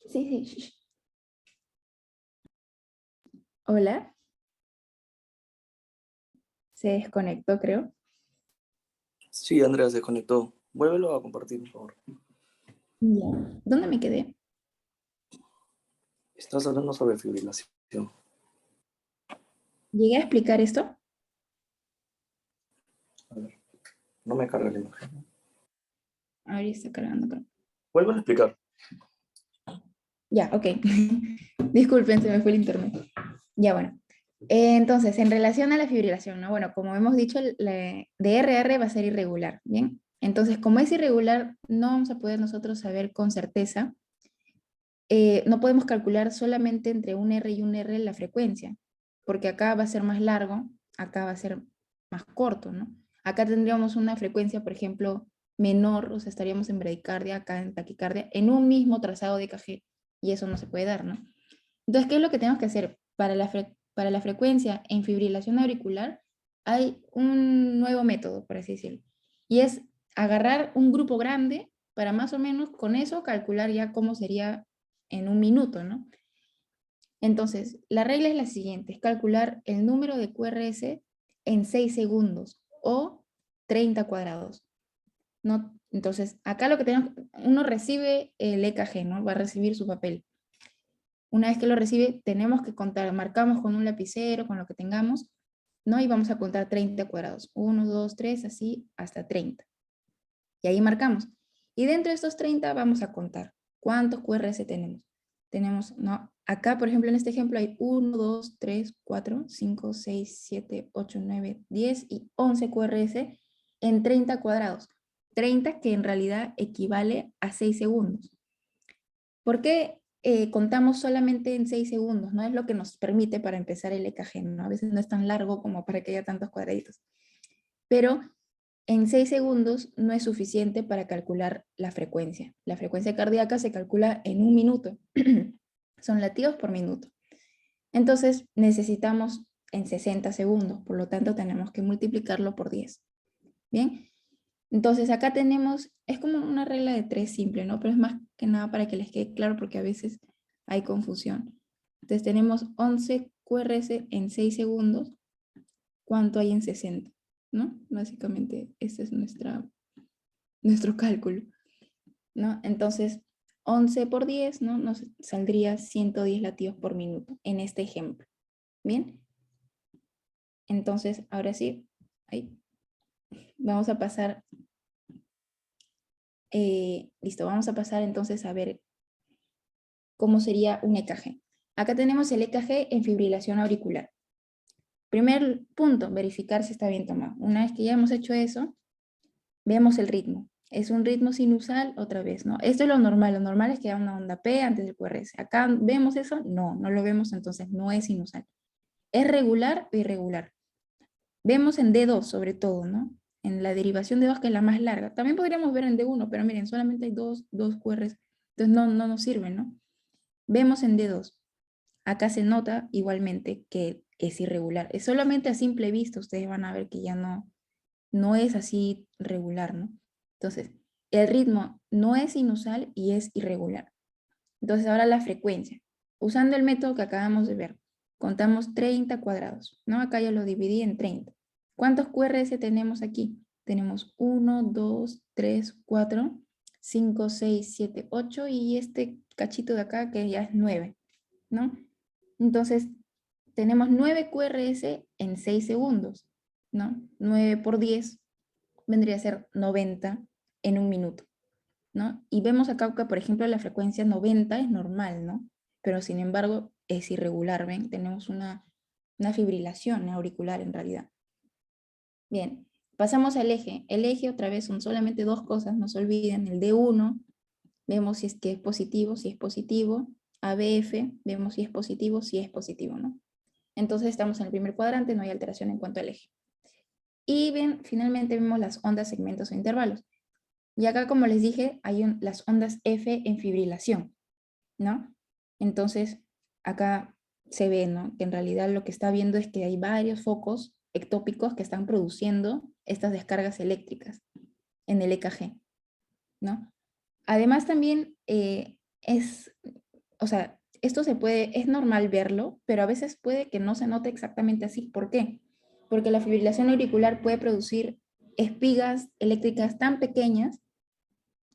Sí, sí. Hola, se desconectó, creo.
Sí, Andrea se conectó. Vuélvelo a compartir, por favor.
Ya. ¿Dónde me quedé?
Estás hablando sobre fibrilación.
¿Llegué a explicar esto?
A ver, no me carga la imagen.
Ahora ya está cargando, creo.
Vuelvo a explicar.
Ya, ok. Disculpen, se me fue el internet. Ya, bueno. Entonces, en relación a la fibrilación, ¿no? Bueno, como hemos dicho, de RR va a ser irregular, ¿bien? Entonces, como es irregular, no vamos a poder nosotros saber con certeza, no podemos calcular solamente entre un R y un R la frecuencia, porque acá va a ser más largo, acá va a ser más corto, ¿no? Acá tendríamos una frecuencia, por ejemplo, menor, o sea, estaríamos en bradicardia, acá en taquicardia, en un mismo trazado de EKG, y eso no se puede dar, ¿no? Entonces, ¿qué es lo que tenemos que hacer? Para la frecuencia en fibrilación auricular hay un nuevo método, por así decirlo, y es agarrar un grupo grande para más o menos con eso calcular ya cómo sería en un minuto, ¿no? Entonces, la regla es la siguiente, es calcular el número de QRS en 6 segundos o 30 cuadrados, ¿no? Entonces, acá lo que tenemos, uno recibe el EKG, ¿no? Va a recibir su papel. Una vez que lo recibe, tenemos que contar, marcamos con un lapicero, con lo que tengamos, ¿no? Y vamos a contar 30 cuadrados. 1, 2, 3, así hasta 30. Y ahí marcamos. Y dentro de estos 30 vamos a contar cuántos QRS tenemos. Tenemos, ¿no? Acá, por ejemplo, en este ejemplo hay 1, 2, 3, 4, 5, 6, 7, 8, 9, 10 y 11 QRS en 30 cuadrados. 30, que en realidad equivale a 6 segundos. ¿Por qué contamos solamente en 6 segundos? No es lo que nos permite para empezar el EKG, ¿no? A veces no es tan largo como para que haya tantos cuadraditos. Pero en 6 segundos no es suficiente para calcular la frecuencia. La frecuencia cardíaca se calcula en 1 minuto. Son latidos por minuto. Entonces necesitamos en 60 segundos, por lo tanto tenemos que multiplicarlo por 10. Bien, entonces acá tenemos, es como una regla de 3 simple, ¿no? Pero es más que nada para que les quede claro porque a veces hay confusión. Entonces tenemos 11 QRS en 6 segundos. ¿Cuánto hay en 60? ¿No? Básicamente ese es nuestro cálculo, ¿no? Entonces 11 por 10, ¿no? Nos saldría 110 latidos por minuto en este ejemplo. Bien, entonces ahora sí, ahí vamos a pasar, listo, vamos a pasar entonces a ver cómo sería un EKG. Acá tenemos el EKG en fibrilación auricular. Primer punto, verificar si está bien tomado. Una vez que ya hemos hecho eso, veamos el ritmo. Es un ritmo sinusal otra vez, ¿no? Esto es lo normal es que haya una onda P antes del QRS. Acá vemos eso, no lo vemos, entonces no es sinusal. ¿Es regular o irregular? Vemos en D2 sobre todo, ¿no? En la derivación de 2, que es la más larga. También podríamos ver en D1, pero miren, solamente hay dos QRs, entonces no nos sirve, ¿no? Vemos en D2. Acá se nota igualmente que es irregular. Es solamente a simple vista, ustedes van a ver que ya no es así regular, ¿no? Entonces, el ritmo no es sinusal y es irregular. Entonces, ahora la frecuencia. Usando el método que acabamos de ver, contamos 30 cuadrados, ¿no? Acá ya lo dividí en 30. ¿Cuántos QRS tenemos aquí? Tenemos 1, 2, 3, 4, 5, 6, 7, 8 y este cachito de acá que ya es 9, ¿no? Entonces, tenemos 9 QRS en 6 segundos, ¿no? 9 por 10 vendría a ser 90 en 1 minuto, ¿no? Y vemos acá que, por ejemplo, la frecuencia 90 es normal, ¿no? Pero sin embargo es irregular, ¿ven? Tenemos una fibrilación auricular en realidad. Bien, pasamos al eje. El eje otra vez son solamente dos cosas, no se olviden, el D1, vemos si es que es positivo, ABF, vemos si es positivo, ¿no? Entonces estamos en el primer cuadrante, no hay alteración en cuanto al eje. Y bien, finalmente vemos las ondas, segmentos o intervalos. Y acá, como les dije, hay las ondas F en fibrilación, ¿no? Entonces, acá se ve, ¿no? Que en realidad lo que está viendo es que hay varios focos ectópicos que están produciendo estas descargas eléctricas en el EKG, ¿no? Además también o sea, esto es normal verlo, pero a veces puede que no se note exactamente así. ¿Por qué? Porque la fibrilación auricular puede producir espigas eléctricas tan pequeñas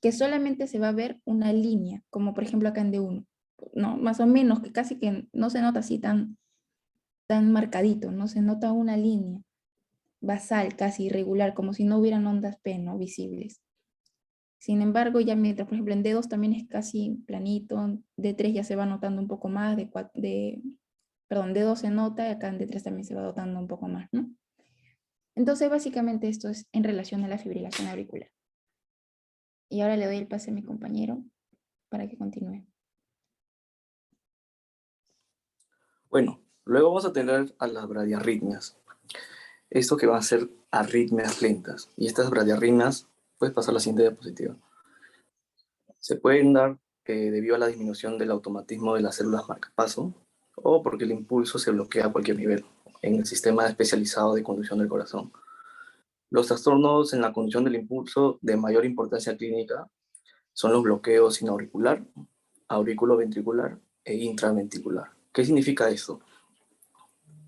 que solamente se va a ver una línea, como por ejemplo acá en D1, ¿no? Más o menos, que casi que no se nota así tan marcadito, no se nota una línea basal, casi irregular, como si no hubieran ondas P, ¿no? Visibles. Sin embargo, ya mientras, por ejemplo, en D2 también es casi planito, D3 ya se va notando un poco más, perdón, D2 se nota y acá en D3 también se va notando un poco más, ¿no? Entonces, básicamente esto es en relación a la fibrilación auricular. Y ahora le doy el pase a mi compañero para que continúe.
Bueno, luego vamos a tener a las bradiarritmias. Esto que van a ser arritmias lentas. Y estas bradiarritmias, puedes pasar a la siguiente diapositiva. Se pueden dar debido a la disminución del automatismo de las células marcapaso o porque el impulso se bloquea a cualquier nivel en el sistema especializado de conducción del corazón. Los trastornos en la conducción del impulso de mayor importancia clínica son los bloqueos sinauricular, auriculoventricular e intraventricular. ¿Qué significa esto?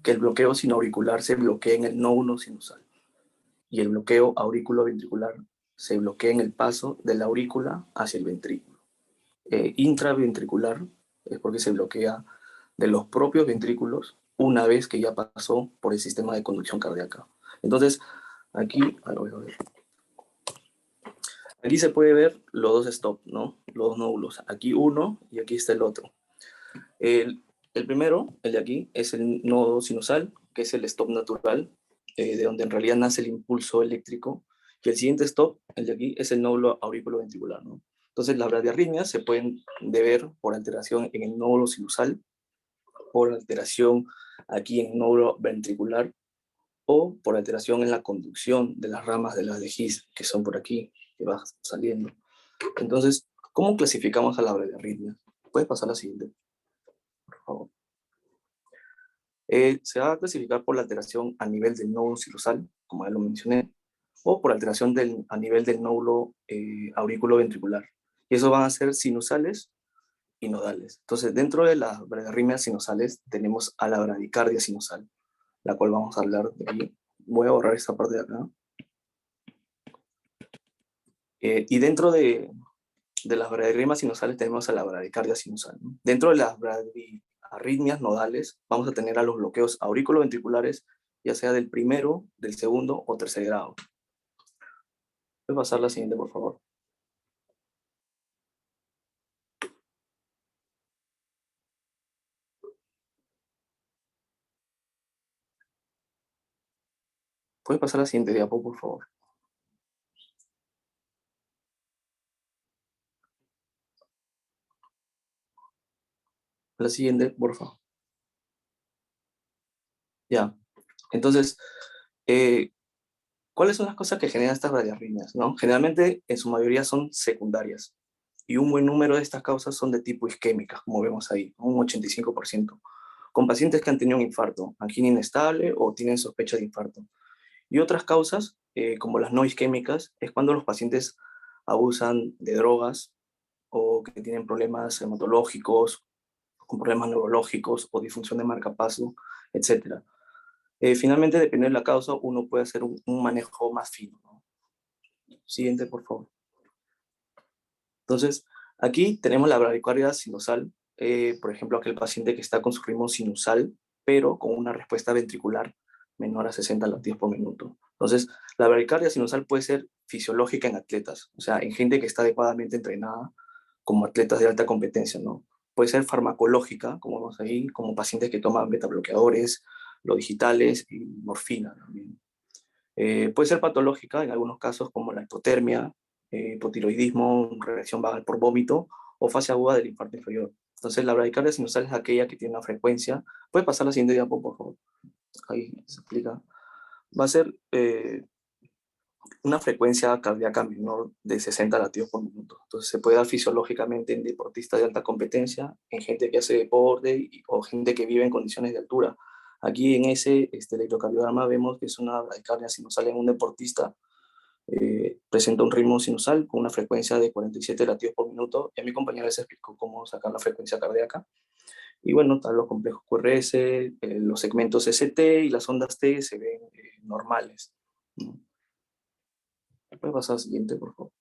Que el bloqueo sinauricular se bloquea en el nódulo sinusal y el bloqueo auriculoventricular se bloquea en el paso de la aurícula hacia el ventrículo. Intraventricular es porque se bloquea de los propios ventrículos una vez que ya pasó por el sistema de conducción cardíaca. Entonces, aquí, aquí se puede ver los dos stop, ¿no? Los dos nódulos. Aquí uno y aquí está el otro. El primero, el de aquí, es el nodo sinusal, que es el stop natural, de donde en realidad nace el impulso eléctrico Y el siguiente stop, el de aquí, es el nódulo auriculoventricular, ¿no? Entonces, las bradiarritmias se pueden deber por alteración en el nódulo sinusal, por alteración aquí en el nódulo ventricular, o por alteración en la conducción de las ramas de la DGIS, que son por aquí, que va saliendo. Entonces, ¿cómo clasificamos a la bradiarritmia? Puedes pasar a la siguiente, por favor. Se va a clasificar por la alteración a nivel del nódulo sinusal, como ya lo mencioné, o por alteración a nivel del nódulo auriculoventricular. Y eso van a ser sinusales y nodales. Entonces, dentro de las bradiarritmias sinusales tenemos a la bradicardia sinusal, la cual vamos a hablar de aquí. Voy a borrar esta parte de acá. Y dentro de las bradiarritmias sinusales tenemos a la bradicardia sinusal, ¿no? Dentro de las bradiarritmias nodales vamos a tener a los bloqueos auriculoventriculares, ya sea del primero, del segundo o tercer grado. Puedes pasar la siguiente, por favor. Puedes pasar la siguiente diapo, por favor. La siguiente, por favor. Ya. Entonces, ¿cuáles son las cosas que generan estas bradiarritmias, no? Generalmente, en su mayoría son secundarias. Y un buen número de estas causas son de tipo isquémicas, como vemos ahí, un 85%. Con pacientes que han tenido un infarto, angina inestable o tienen sospecha de infarto. Y otras causas, como las no isquémicas, es cuando los pacientes abusan de drogas o que tienen problemas hematológicos, con problemas neurológicos o disfunción de marcapaso, etc. Finalmente, dependiendo de la causa, uno puede hacer un manejo más fino, ¿no? Siguiente, por favor. Entonces, aquí tenemos la bradicardia sinusal, por ejemplo, aquel paciente que está con su ritmo sinusal, pero con una respuesta ventricular menor a 60 latidos por minuto. Entonces, la bradicardia sinusal puede ser fisiológica en atletas, o sea, en gente que está adecuadamente entrenada, como atletas de alta competencia, ¿no? Puede ser farmacológica, como vemos ahí, como pacientes que toman betabloqueadores, los digitales y morfina también. Puede ser patológica en algunos casos, como la hipotermia, hipotiroidismo, reacción vagal por vómito o fase aguda del infarto inferior. Entonces, la bradicardia sinusal es aquella que tiene una frecuencia. Puede pasar la siguiente diapo, por favor. Ahí se explica. Va a ser una frecuencia cardíaca menor de 60 latidos por minuto. Entonces, se puede dar fisiológicamente en deportistas de alta competencia, en gente que hace deporte o gente que vive en condiciones de altura. Aquí en ese electrocardiograma vemos que es una bradicardia sinusal en un deportista. Presenta un ritmo sinusal con una frecuencia de 47 latidos por minuto. Y a mi compañero les explicó cómo sacar la frecuencia cardíaca. Y bueno, están los complejos QRS, los segmentos ST y las ondas T se ven normales, ¿no? Puedes pasar al siguiente, por favor.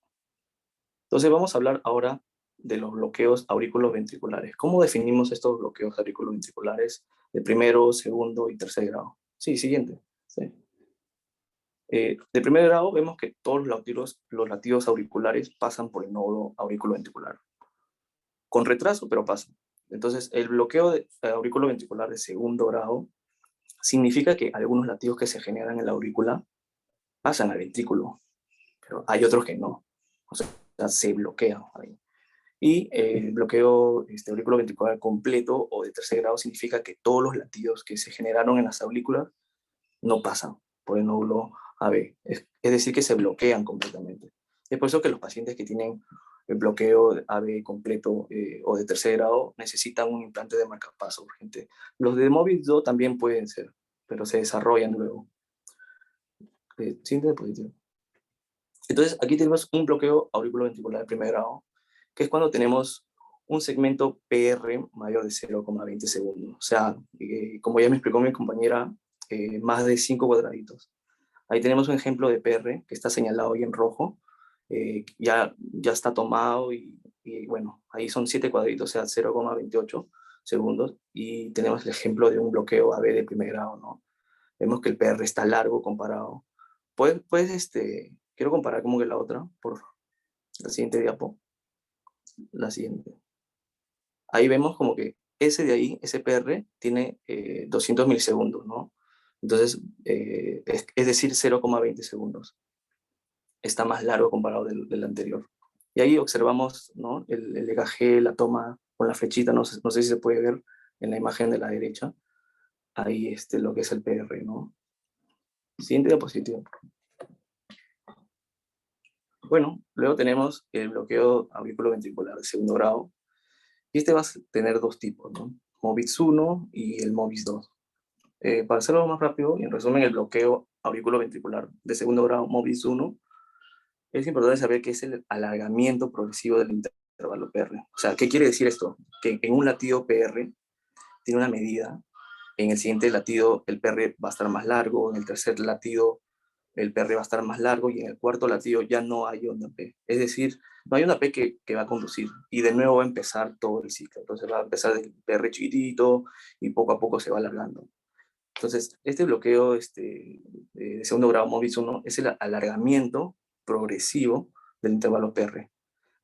Entonces vamos a hablar ahora de los bloqueos auriculoventriculares. ¿Cómo definimos estos bloqueos auriculoventriculares de primero, segundo y tercer grado? Sí, siguiente. Sí. De primer grado vemos que todos los latidos auriculares pasan por el nódulo auriculoventricular. Con retraso, pero pasan. Entonces, el bloqueo auriculoventricular de segundo grado significa que algunos latidos que se generan en la aurícula pasan al ventrículo, pero hay otros que no. O sea, se bloquean ahí. Y el bloqueo auriculoventricular completo o de tercer grado significa que todos los latidos que se generaron en las aurículas no pasan por el nódulo AB. Es decir, que se bloquean completamente. Es por eso que los pacientes que tienen el bloqueo AB completo o de tercer grado necesitan un implante de marcapaso urgente. Los de Morbid 2 también pueden ser, pero se desarrollan luego. Siguiente diapositiva. Entonces, aquí tenemos un bloqueo auriculoventricular de primer grado, que es cuando tenemos un segmento PR mayor de 0,20 segundos. O sea, como ya me explicó mi compañera, más de 5 cuadraditos. Ahí tenemos un ejemplo de PR que está señalado ahí en rojo. Ya está tomado y bueno, ahí son 7 cuadritos, o sea, 0,28 segundos. Y tenemos el ejemplo de un bloqueo AB de primer grado, ¿no? Vemos que el PR está largo comparado. Quiero comparar como que la otra, por la siguiente diapo. La siguiente. Ahí vemos como que ese de ahí, ese PR, tiene 200 milisegundos, ¿no? Entonces, es decir, 0,20 segundos. está más largo comparado del anterior. Y ahí observamos, ¿no? El EKG, la toma con la flechita, no sé si se puede ver en la imagen de la derecha, ahí lo que es el PR, ¿no? Siguiente diapositiva. Bueno, luego tenemos el bloqueo auriculoventricular de segundo grado, y va a tener dos tipos, ¿no? MOVIS 1 y el MOVIS 2. Para hacerlo más rápido, y en resumen, el bloqueo auriculoventricular de segundo grado MOVIS 1 es importante saber que es el alargamiento progresivo del intervalo PR. O sea, ¿qué quiere decir esto? Que en un latido PR tiene una medida, en el siguiente latido el PR va a estar más largo, en el tercer latido el PR va a estar más largo y en el cuarto latido ya no hay onda P. Es decir, no hay onda P que va a conducir y de nuevo va a empezar todo el ciclo. Entonces va a empezar del PR chiquitito y poco a poco se va alargando. Entonces, este bloqueo de segundo grado MOVIS 1 es el alargamiento progresivo del intervalo PR.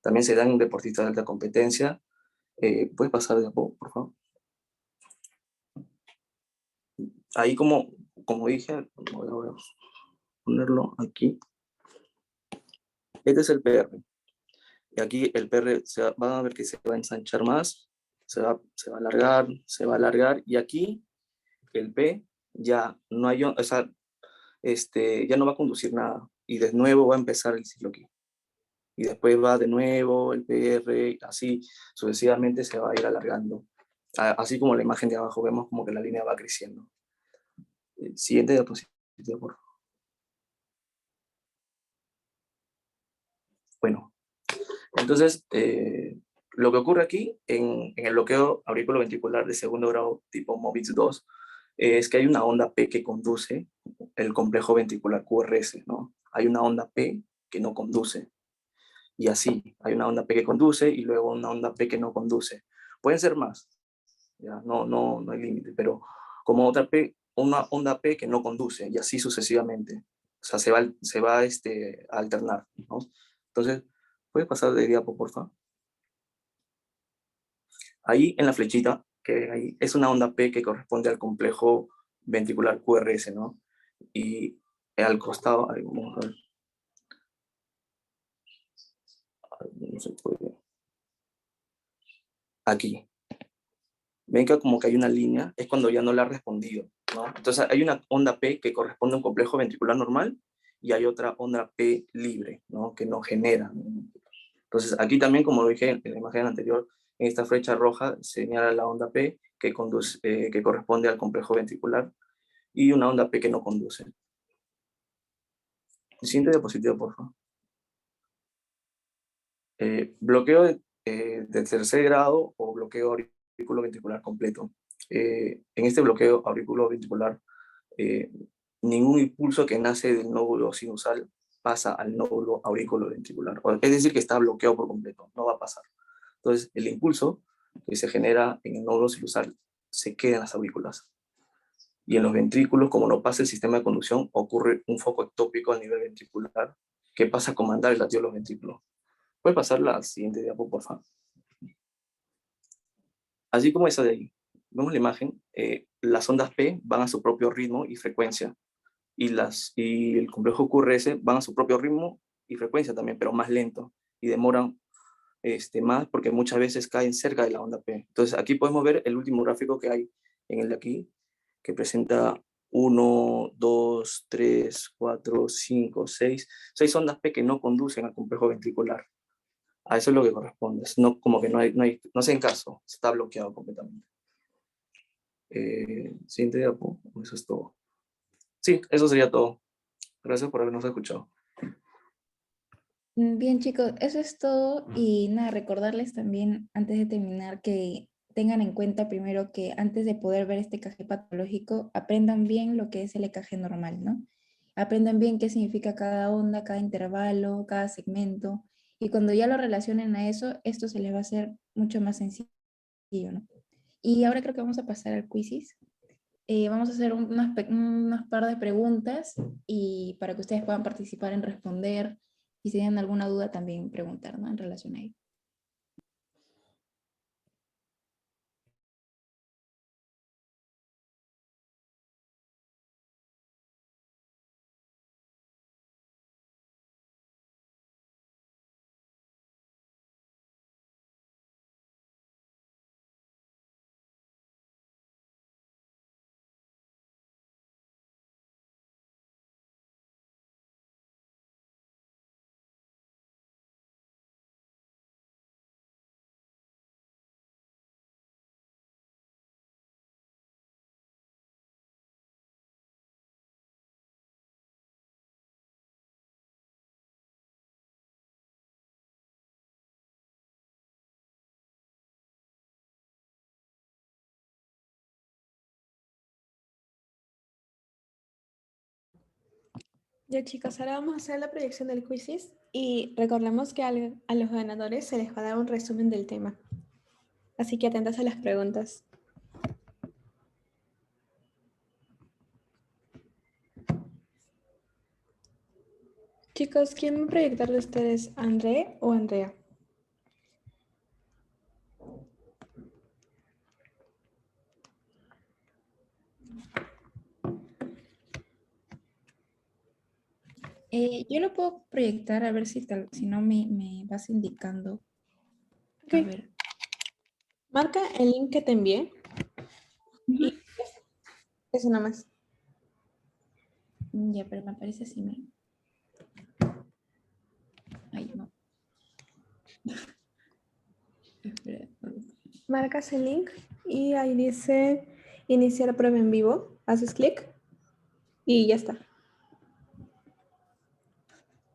También se da en deportistas de alta competencia. ¿Puedes pasar de a poco, por favor? Ahí como dije, voy a ponerlo aquí. Este es el PR. Y aquí el PR van a ver que se va a ensanchar más, se va a alargar, se va a alargar. Y aquí el P ya no hay, o sea, ya no va a conducir nada. Y de nuevo va a empezar el ciclo aquí. Y después va de nuevo el PR, así sucesivamente se va a ir alargando. Así como la imagen de abajo vemos como que la línea va creciendo. Siguiente diapositiva, por favor. Bueno, entonces lo que ocurre aquí en el bloqueo auriculoventricular de segundo grado tipo MOVIS 2 es que hay una onda P que conduce el complejo ventricular QRS, ¿no? Hay una onda P que no conduce. Y así, hay una onda P que conduce y luego una onda P que no conduce. Pueden ser más, ya no hay límite, pero como otra P, una onda P que no conduce y así sucesivamente. O sea, se va a alternar, ¿no? Entonces, ¿puedes pasar de diapo, por favor? Ahí en la flechita, que ahí, es una onda P que corresponde al complejo ventricular QRS, ¿no? Y al costado, ahí, vamos a ver, no se puede. Aquí, ven que como que hay una línea, es cuando ya no le ha respondido, ¿no? Entonces hay una onda P que corresponde a un complejo ventricular normal y hay otra onda P libre, ¿no? Que no genera. Entonces aquí también, como lo dije en la imagen anterior, en esta flecha roja señala la onda P que corresponde al complejo ventricular y una onda P que no conduce. Siguiente diapositiva, por favor. Bloqueo de tercer grado o bloqueo auriculoventricular completo. En este bloqueo auriculoventricular, ningún impulso que nace del nódulo sinusal pasa al nódulo auriculoventricular. Es decir, que está bloqueado por completo, no va a pasar. Entonces, el impulso que se genera en el nódulo sinusal se queda en las aurículas. Y en los ventrículos, como no pasa el sistema de conducción, ocurre un foco ectópico a nivel ventricular que pasa a comandar el latido de los ventrículos. ¿Puede pasar la siguiente diapo, por favor? Así como esa de ahí, vemos la imagen, las ondas P van a su propio ritmo y frecuencia, y el complejo QRS van a su propio ritmo y frecuencia también, pero más lento, y demoran más porque muchas veces caen cerca de la onda P. Entonces aquí podemos ver el último gráfico que hay en el de aquí, que presenta 1, 2, 3, 4, 5, 6 ondas P que no conducen al complejo ventricular. A eso es lo que corresponde. No, como que no hacen caso, está bloqueado completamente. Siguiente diapo, eso es todo. Sí, eso sería todo. Gracias por habernos escuchado.
Bien, chicos, eso es todo. Y nada, recordarles también antes de terminar que tengan en cuenta primero que antes de poder ver este EKG patológico, aprendan bien lo que es el EKG normal, ¿no? Aprendan bien qué significa cada onda, cada intervalo, cada segmento. Y cuando ya lo relacionen a eso, esto se les va a hacer mucho más sencillo, ¿no? Y ahora creo que vamos a pasar al quizzes. Vamos a hacer unas par de preguntas y para que ustedes puedan participar en responder y si tienen alguna duda también preguntar, ¿no? En relación a ello.
Ya chicos, ahora vamos a hacer la proyección del quizzes y recordemos que a los ganadores se les va a dar un resumen del tema. Así que atentas a las preguntas. Chicos, ¿quién va a proyectar de ustedes, André o Andrea?
Yo lo puedo proyectar a ver si no me vas indicando.
Ok.
A ver.
Marca el link que te envié y eso nomás.
Ya, pero me parece así. Ay, no. Espera.
Marcas el link y ahí dice iniciar prueba en vivo. Haces clic y ya está.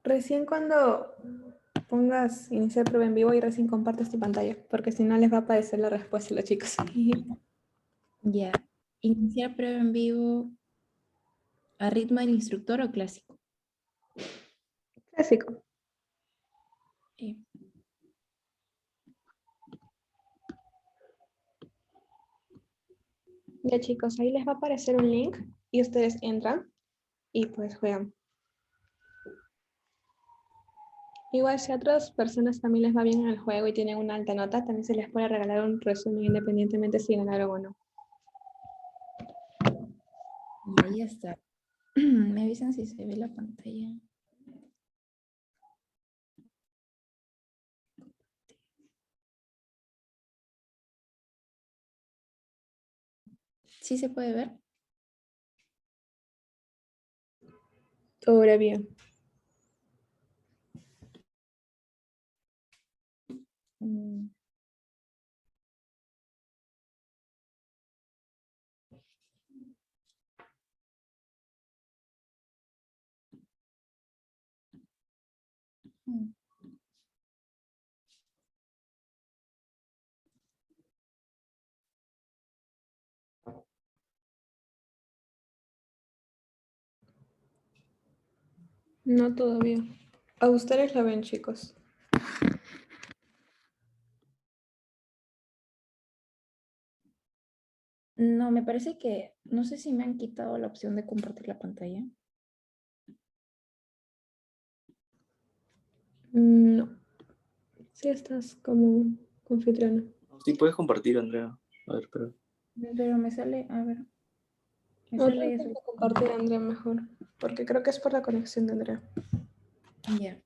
Recién cuando pongas iniciar prueba en vivo y recién compartes tu pantalla, porque si no les va a aparecer la respuesta a los chicos.
Ya. Iniciar prueba en vivo a ritmo del instructor o clásico.
Clásico.
Eh,
Ya chicos, ahí les va a aparecer un link y ustedes entran y pues juegan. Igual si a otras personas también les va bien en el juego y tienen una alta nota, también se les puede regalar un resumen independientemente si ganaron o no.
y ahí está. Me avisan si se ve la pantalla. ¿Sí se puede ver?
Ahora bien.
Mm, mm.
No todavía. A ustedes la ven, chicos.
No, me parece que, no sé si me han quitado la opción de compartir la pantalla.
No. Sí estás como anfitriona.
Sí, puedes compartir, Andrea. A ver, espera.
Pero me sale, a ver, me
Otra
sale
vez
eso.
compartir a Andrea mejor, porque creo que es por la conexión de Andrea.
Ya.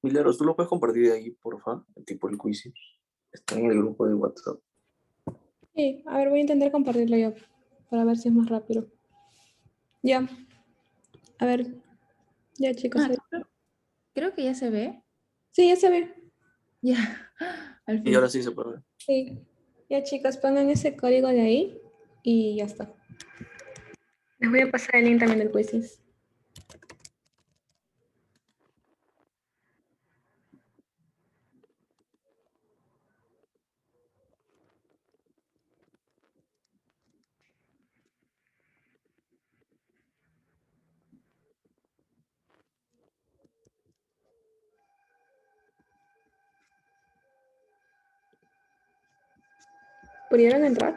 Milagros, ¿tú lo puedes compartir de ahí, porfa? Tipo el quiz. Está en el grupo de WhatsApp.
Sí, a ver, voy a intentar compartirlo yo para ver si es más rápido. Ya. A ver, ya chicos.
Ah, creo que ya se ve.
Sí, ya se ve.
Ya, al
Y
fin.
ahora sí se puede ver.
Sí. Ya chicos, pongan ese código de ahí y ya está. Les voy a pasar el link también del quizzes. ¿Pudieron entrar?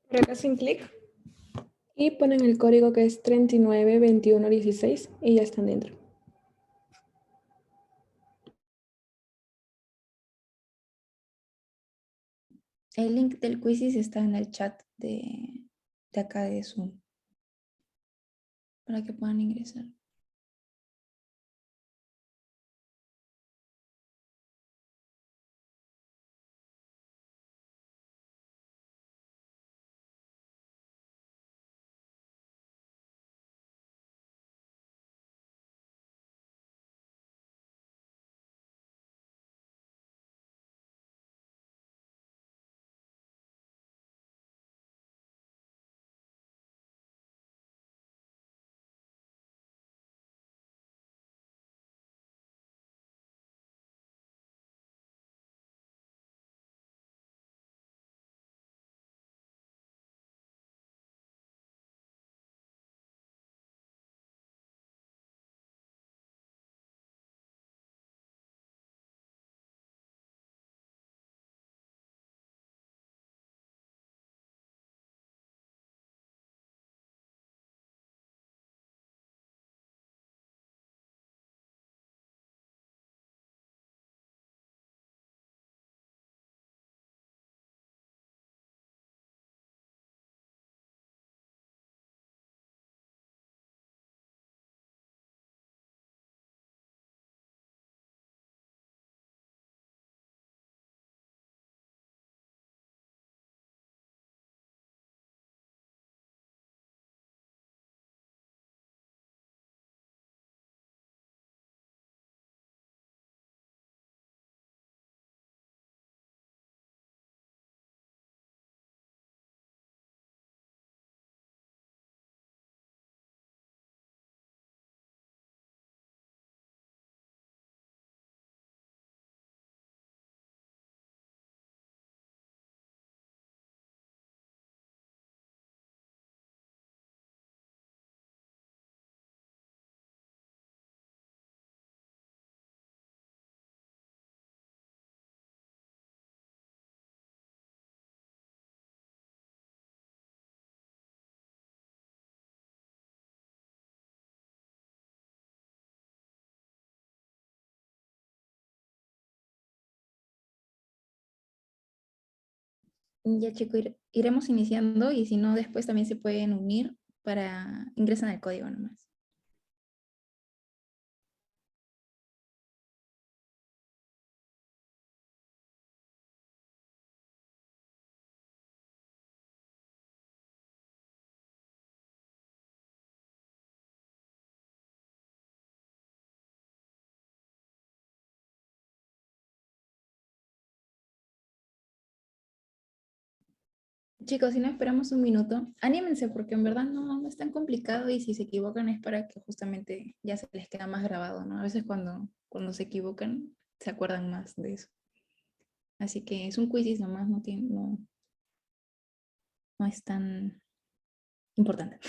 Por acá hacen clic y ponen el código que es 392116 y ya están dentro.
El link del quizzes está en el chat de acá de Zoom para que puedan ingresar. Ya chicos, iremos iniciando y si no, después también se pueden unir para ingresan el código nomás. Chicos, si no esperamos un minuto, anímense porque en verdad no es tan complicado y si se equivocan es para que justamente ya se les queda más grabado, ¿no? A veces cuando se equivocan se acuerdan más de eso. Así que es un quiz nomás, no es tan importante.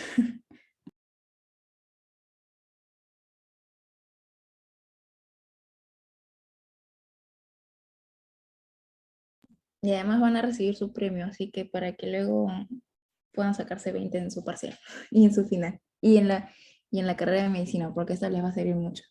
Y además van a recibir su premio, así que para que luego puedan sacarse 20 en su parcial y en su final y en la carrera de medicina, porque esta les va a servir mucho.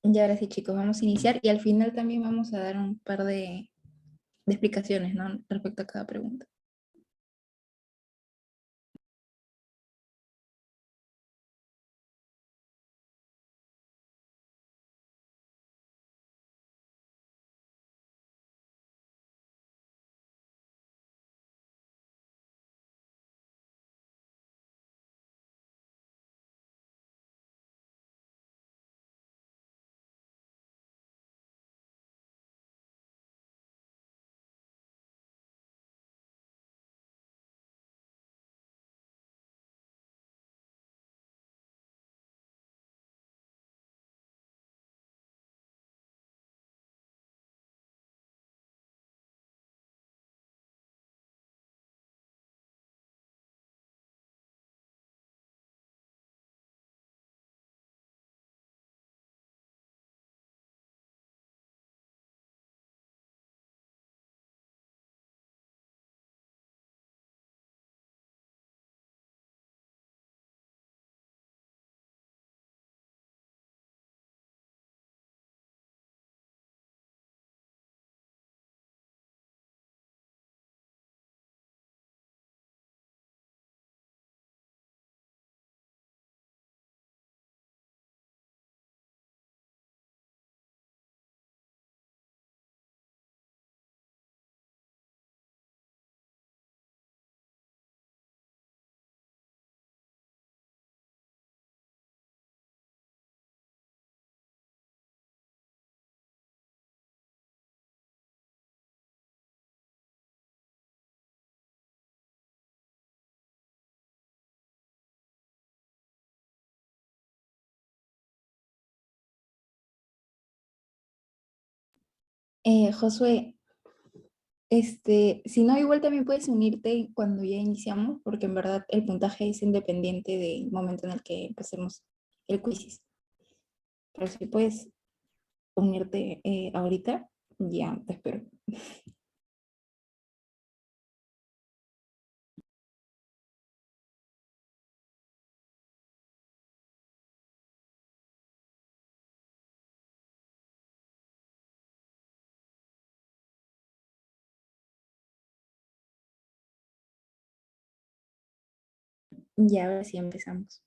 Y ahora sí, chicos, vamos a iniciar y al final también vamos a dar un par de explicaciones, ¿no? Respecto a cada pregunta. Josué, si no, igual también puedes unirte cuando ya iniciamos, porque en verdad el puntaje es independiente del momento en el que empecemos el quiz. Pero si puedes unirte ahorita, ya te espero. Ya, ahora sí empezamos.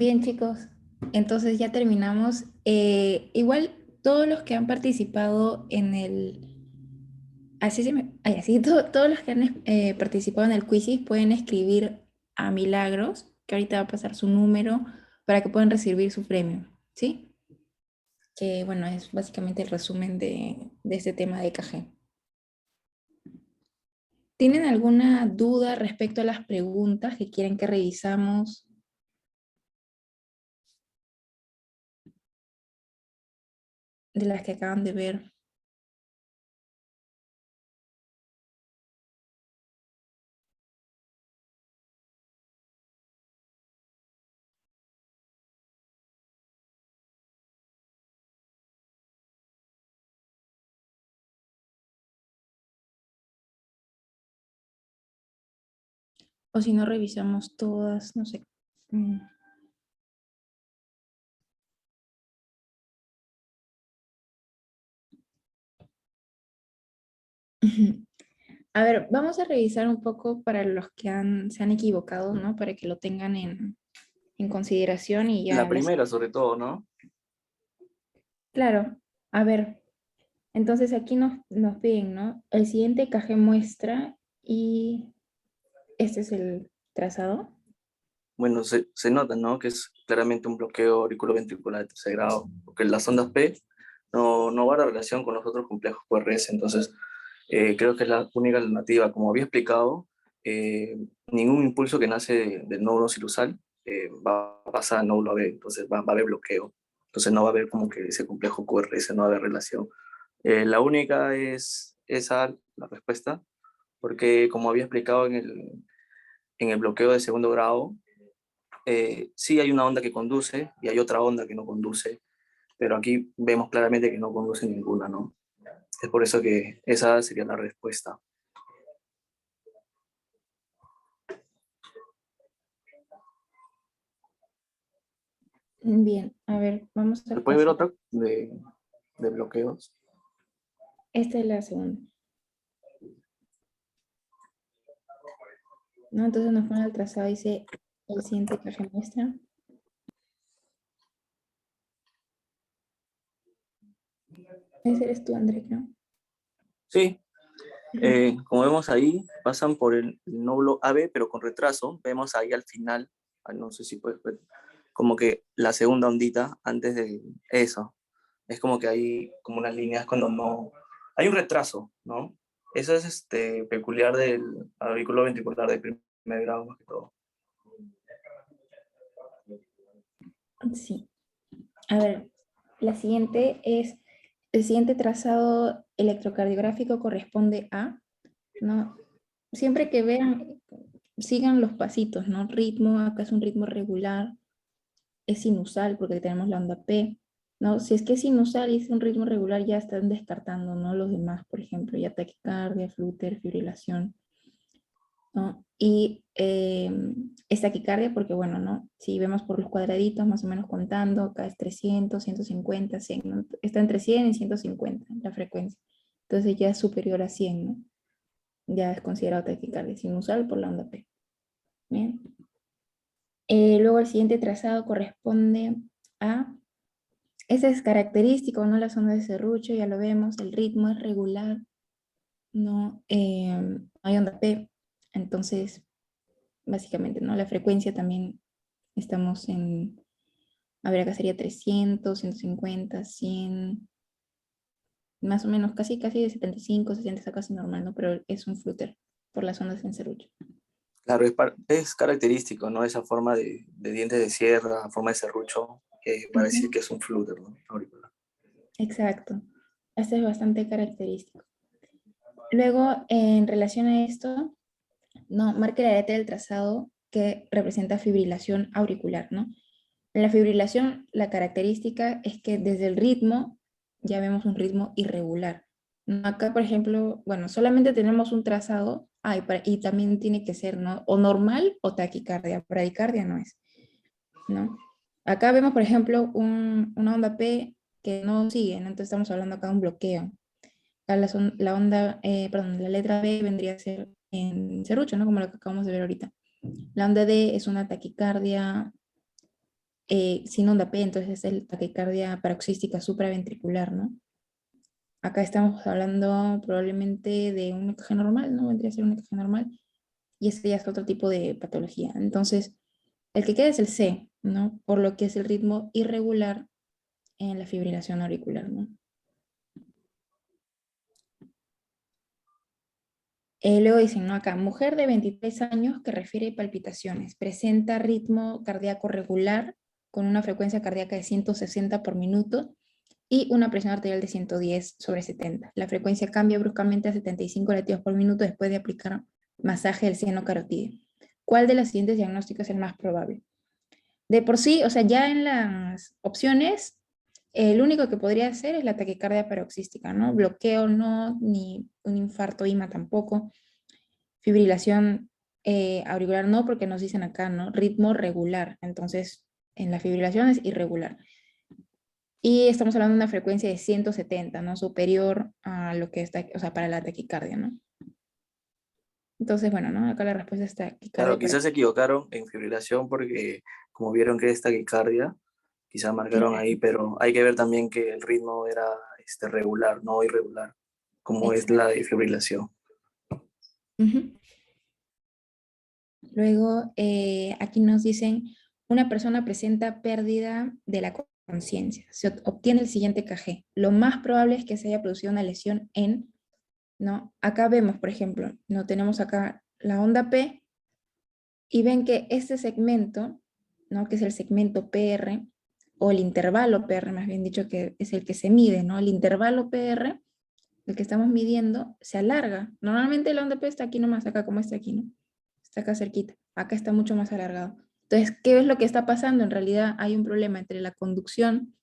Bien, chicos, entonces ya terminamos. Igual todos los que han participado en así así, todos los que han participado en el quizzes pueden escribir a Milagros, que ahorita va a pasar su número para que puedan recibir su premio, ¿sí? Que bueno, es básicamente el resumen de este tema de EKG. ¿Tienen alguna duda respecto a las preguntas que quieren que revisamos? De las que acaban de ver. O si no, revisamos todas, no sé. A ver, vamos a revisar un poco para los que se han equivocado, ¿no? Para que lo tengan en consideración y ya.
La primera, sobre todo, ¿no?
Claro, a ver, entonces aquí nos piden, ¿no? El siguiente caje muestra y este es el trazado.
Bueno, se nota, ¿no? Que es claramente un bloqueo auriculoventricular de tercer grado, porque las ondas P no guardan relación con los otros complejos QRS, entonces creo que es la única alternativa. Como había explicado, ningún impulso que nace del nódulo sinusal va a pasar al nódulo AB, entonces va a haber bloqueo. Entonces no va a haber como que ese complejo QRS, no va a haber relación. La única es esa la respuesta, porque como había explicado en el bloqueo de segundo grado, sí hay una onda que conduce y hay otra onda que no conduce, pero aquí vemos claramente que no conduce ninguna, ¿no? Es por eso que esa sería la respuesta.
Bien, a ver, vamos a
¿Se puede ver
pasar.
otra de bloqueos?
Esta es la segunda. ¿No? Entonces nos pone el trazado, dice el siguiente caje muestra. Ese eres tú, André, ¿no?
Sí, como vemos ahí, pasan por el nódulo AB, pero con retraso. Vemos ahí al final, no sé si puedes ver, como que la segunda ondita antes de eso. Es como que hay como unas líneas cuando no... Hay un retraso, ¿no? Eso es peculiar del aurículo ventricular de primer grado, más que todo.
Sí. A ver, la siguiente es, el siguiente trazado electrocardiográfico corresponde a, ¿no? Siempre que vean, sigan los pasitos, ¿no? Ritmo, acá es un ritmo regular, es sinusal porque tenemos la onda P, ¿no? Si es que es sinusal y es un ritmo regular, ya están descartando, ¿no? Los demás, por ejemplo, ya taquicardia, flúter, fibrilación, ¿no? Y es taquicardia porque, bueno, ¿no? Si vemos por los cuadraditos, más o menos contando, acá es 300, 150, 100, ¿no? Está entre 100 y 150 la frecuencia. Entonces ya es superior a 100, ¿no? Ya es considerado taquicardia sinusal por la onda P. Bien. Luego el siguiente trazado corresponde a, ese es característico, ¿no? La zona de serrucho, ya lo vemos, el ritmo es regular, ¿no? Hay onda P, entonces, básicamente, ¿no? La frecuencia también estamos en, a ver, acá sería 300, 150, 100, más o menos, casi de 75, 60 está casi normal, ¿no? Pero es un flúter por las ondas en serrucho.
Claro, es característico, ¿no? Esa forma de dientes de sierra, forma de serrucho, para decir que es un flúter, ¿no? Auricular.
Exacto. Este es bastante característico. Luego, en relación a esto, no, marque la letra del trazado que representa fibrilación auricular, ¿no? En la fibrilación, la característica es que desde el ritmo ya vemos un ritmo irregular. ¿No? Acá, por ejemplo, bueno, solamente tenemos un trazado, y también tiene que ser, ¿no? O normal o taquicardia, bradicardia no es, ¿no? Acá vemos, por ejemplo, una onda P que no sigue, ¿no? Entonces estamos hablando acá de un bloqueo. Acá la onda, perdón, la letra B vendría a ser en serrucho, ¿no? Como lo que acabamos de ver ahorita. La onda D es una taquicardia sin onda P, entonces es el taquicardia paroxística supraventricular, ¿no? Acá estamos hablando probablemente de un EKG normal, ¿no? Vendría a ser un EKG normal, y este ya es otro tipo de patología. Entonces, el que queda es el C, ¿no? Por lo que es el ritmo irregular en la fibrilación auricular, ¿no? Luego dicen, ¿no? Acá, mujer de 23 años que refiere palpitaciones, presenta ritmo cardíaco regular con una frecuencia cardíaca de 160 por minuto y una presión arterial de 110/70. La frecuencia cambia bruscamente a 75 latidos por minuto después de aplicar masaje del seno carotídeo. ¿Cuál de los siguientes diagnósticos es el más probable? De por sí, o sea, ya en las opciones, el único que podría hacer es la taquicardia paroxística, ¿no? Bloqueo no, ni un infarto IMA tampoco. Fibrilación auricular no, porque nos dicen acá, ¿no? Ritmo regular. Entonces, en la fibrilación es irregular. Y estamos hablando de una frecuencia de 170, ¿no? Superior a lo que está, o sea, para la taquicardia, ¿no? Entonces, bueno, ¿no? Acá la respuesta es taquicardia
Claro, quizás se
paroxística.
equivocaron en fibrilación porque como vieron que es taquicardia, quizás marcaron
Claro,
ahí, pero hay que ver también que el ritmo era regular, no irregular, como es la
exacto.
de fibrilación.
Ujú. Luego, aquí nos dicen, una persona presenta pérdida de la conciencia. Se obtiene el siguiente KG. Lo más probable es que se haya producido una lesión en, ¿no? Acá vemos, por ejemplo, no tenemos acá la onda P y ven que este segmento, ¿no? Que es el segmento PR, o el intervalo PR, más bien dicho, que es el que se mide, ¿no? El intervalo PR, el que estamos midiendo, se alarga. Normalmente la onda P está aquí nomás, acá como está aquí, ¿no? Está acá cerquita. Acá está mucho más alargado. Entonces, ¿qué es lo que está pasando? En realidad hay un problema entre la conducción,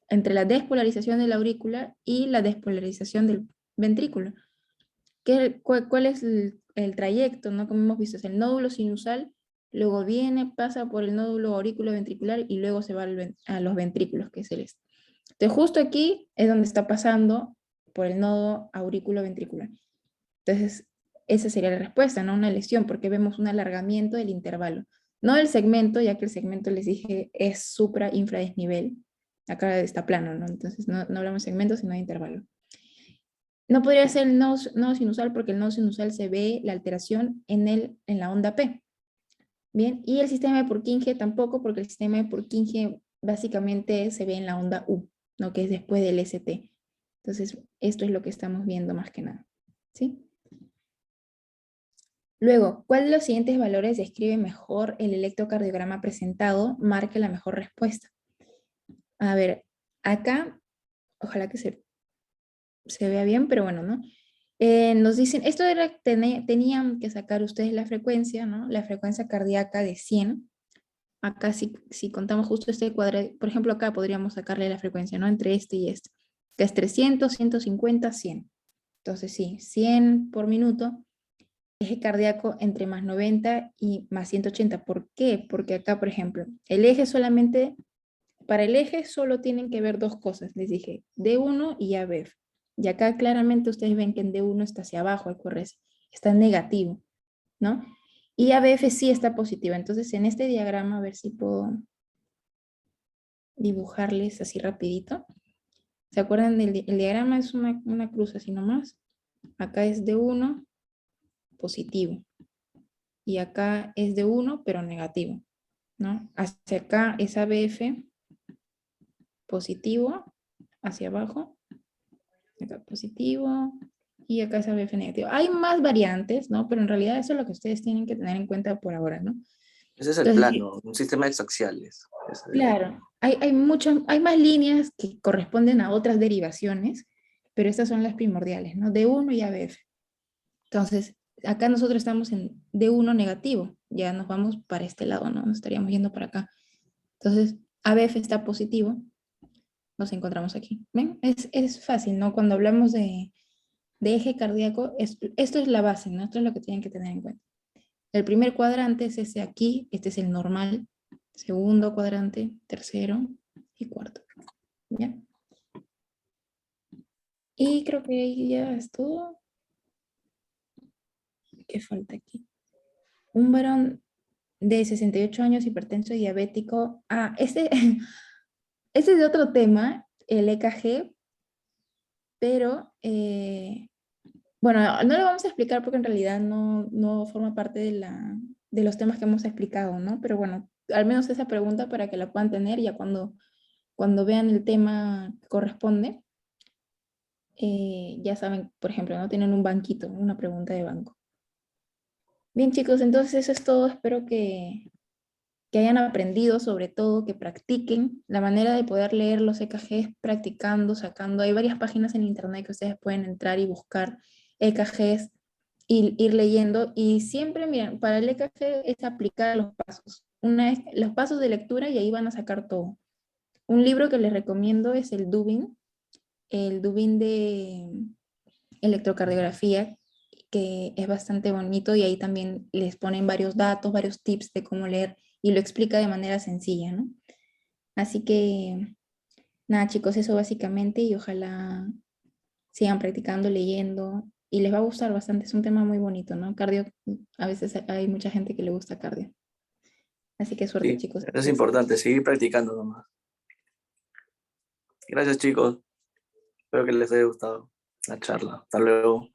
entre la despolarización de la aurícula y la despolarización del ventrículo. ¿Cuál es el trayecto? ¿No? Como hemos visto, es el nódulo sinusal, luego viene, pasa por el nódulo auriculoventricular y luego se va a los ventrículos, que es el este. Entonces, justo aquí es donde está pasando por el nodo auriculoventricular. Entonces, esa sería la respuesta, ¿no? Una lesión, porque vemos un alargamiento del intervalo. No del segmento, ya que el segmento, les dije, es supra-infradesnivel. Acá está plano, ¿no? Entonces, no hablamos de segmento, sino de intervalo. No podría ser el nodo sinusal porque el nodo sinusal se ve la alteración en la onda P. Bien, y el sistema de Purkinje tampoco, porque el sistema de Purkinje básicamente se ve en la onda U, ¿no? Que es después del ST. Entonces, esto es lo que estamos viendo más que nada. ¿Sí? Luego, ¿cuál de los siguientes valores describe mejor el electrocardiograma presentado? Marque la mejor respuesta. A ver, acá, ojalá que se vea bien, pero bueno, ¿no? Nos dicen, esto era, tenían que sacar ustedes la frecuencia, ¿no? La frecuencia cardíaca de 100. Acá si contamos justo este cuadrado, por ejemplo, acá podríamos sacarle la frecuencia, ¿no? Entre este y este, que es 300, 150, 100. Entonces sí, 100 por minuto, eje cardíaco entre más 90 y más 180. ¿Por qué? Porque acá, por ejemplo, el eje solamente, para el eje solo tienen que ver dos cosas, les dije, D1 y ABF. Y acá claramente ustedes ven que en D1 está hacia abajo el QRS, está en negativo, ¿no? Y ABF sí está positiva. Entonces en este diagrama, a ver si puedo dibujarles así rapidito. ¿Se acuerdan? El diagrama es una cruz así nomás. Acá es D1 positivo. Y acá es D1 pero negativo, ¿no? Hacia acá es ABF positivo, hacia abajo, acá positivo, y acá es ABF negativo. Hay más variantes, ¿no? Pero en realidad eso es lo que ustedes tienen que tener en cuenta por ahora, ¿no?
Ese es el
Entonces,
plano, un sistema de exaxiales.
claro, hay más líneas que corresponden a otras derivaciones, pero estas son las primordiales, ¿no? D1 y ABF. Entonces, acá nosotros estamos en D1 negativo, ya nos vamos para este lado, ¿no? Nos estaríamos yendo para acá. Entonces, ABF está positivo, nos encontramos aquí. ¿Ven? Es fácil, ¿no? Cuando hablamos de eje cardíaco, esto es la base, ¿no? Esto es lo que tienen que tener en cuenta. El primer cuadrante es ese aquí, este es el normal, segundo cuadrante, tercero y cuarto. ¿Ya? Y creo que ahí ya es todo. ¿Qué falta aquí? Un varón de 68 años, hipertenso y diabético. Este es de otro tema, el EKG, pero bueno, no lo vamos a explicar porque en realidad no forma parte de los temas que hemos explicado, ¿no? Pero bueno, al menos esa pregunta para que la puedan tener ya cuando vean el tema que corresponde, ya saben, por ejemplo, no tienen un banquito, una pregunta de banco. Bien, chicos, entonces eso es todo. Espero que hayan aprendido, sobre todo, que practiquen. La manera de poder leer los EKGs practicando, sacando. Hay varias páginas en internet que ustedes pueden entrar y buscar EKGs y ir leyendo. Y siempre, miren, para el EKG es aplicar los pasos. Una vez, los pasos de lectura y ahí van a sacar todo. Un libro que les recomiendo es el Dubin de electrocardiografía, que es bastante bonito y ahí también les ponen varios datos, varios tips de cómo leer y lo explica de manera sencilla, ¿no? Así que, nada, chicos, eso básicamente y ojalá sigan practicando, leyendo y les va a gustar bastante. Es un tema muy bonito, ¿no? Cardio, a veces hay mucha gente que le gusta cardio. Así que suerte,
Sí,
chicos.
es importante, seguir practicando nomás. Gracias, chicos. Espero que les haya gustado la charla. Hasta luego.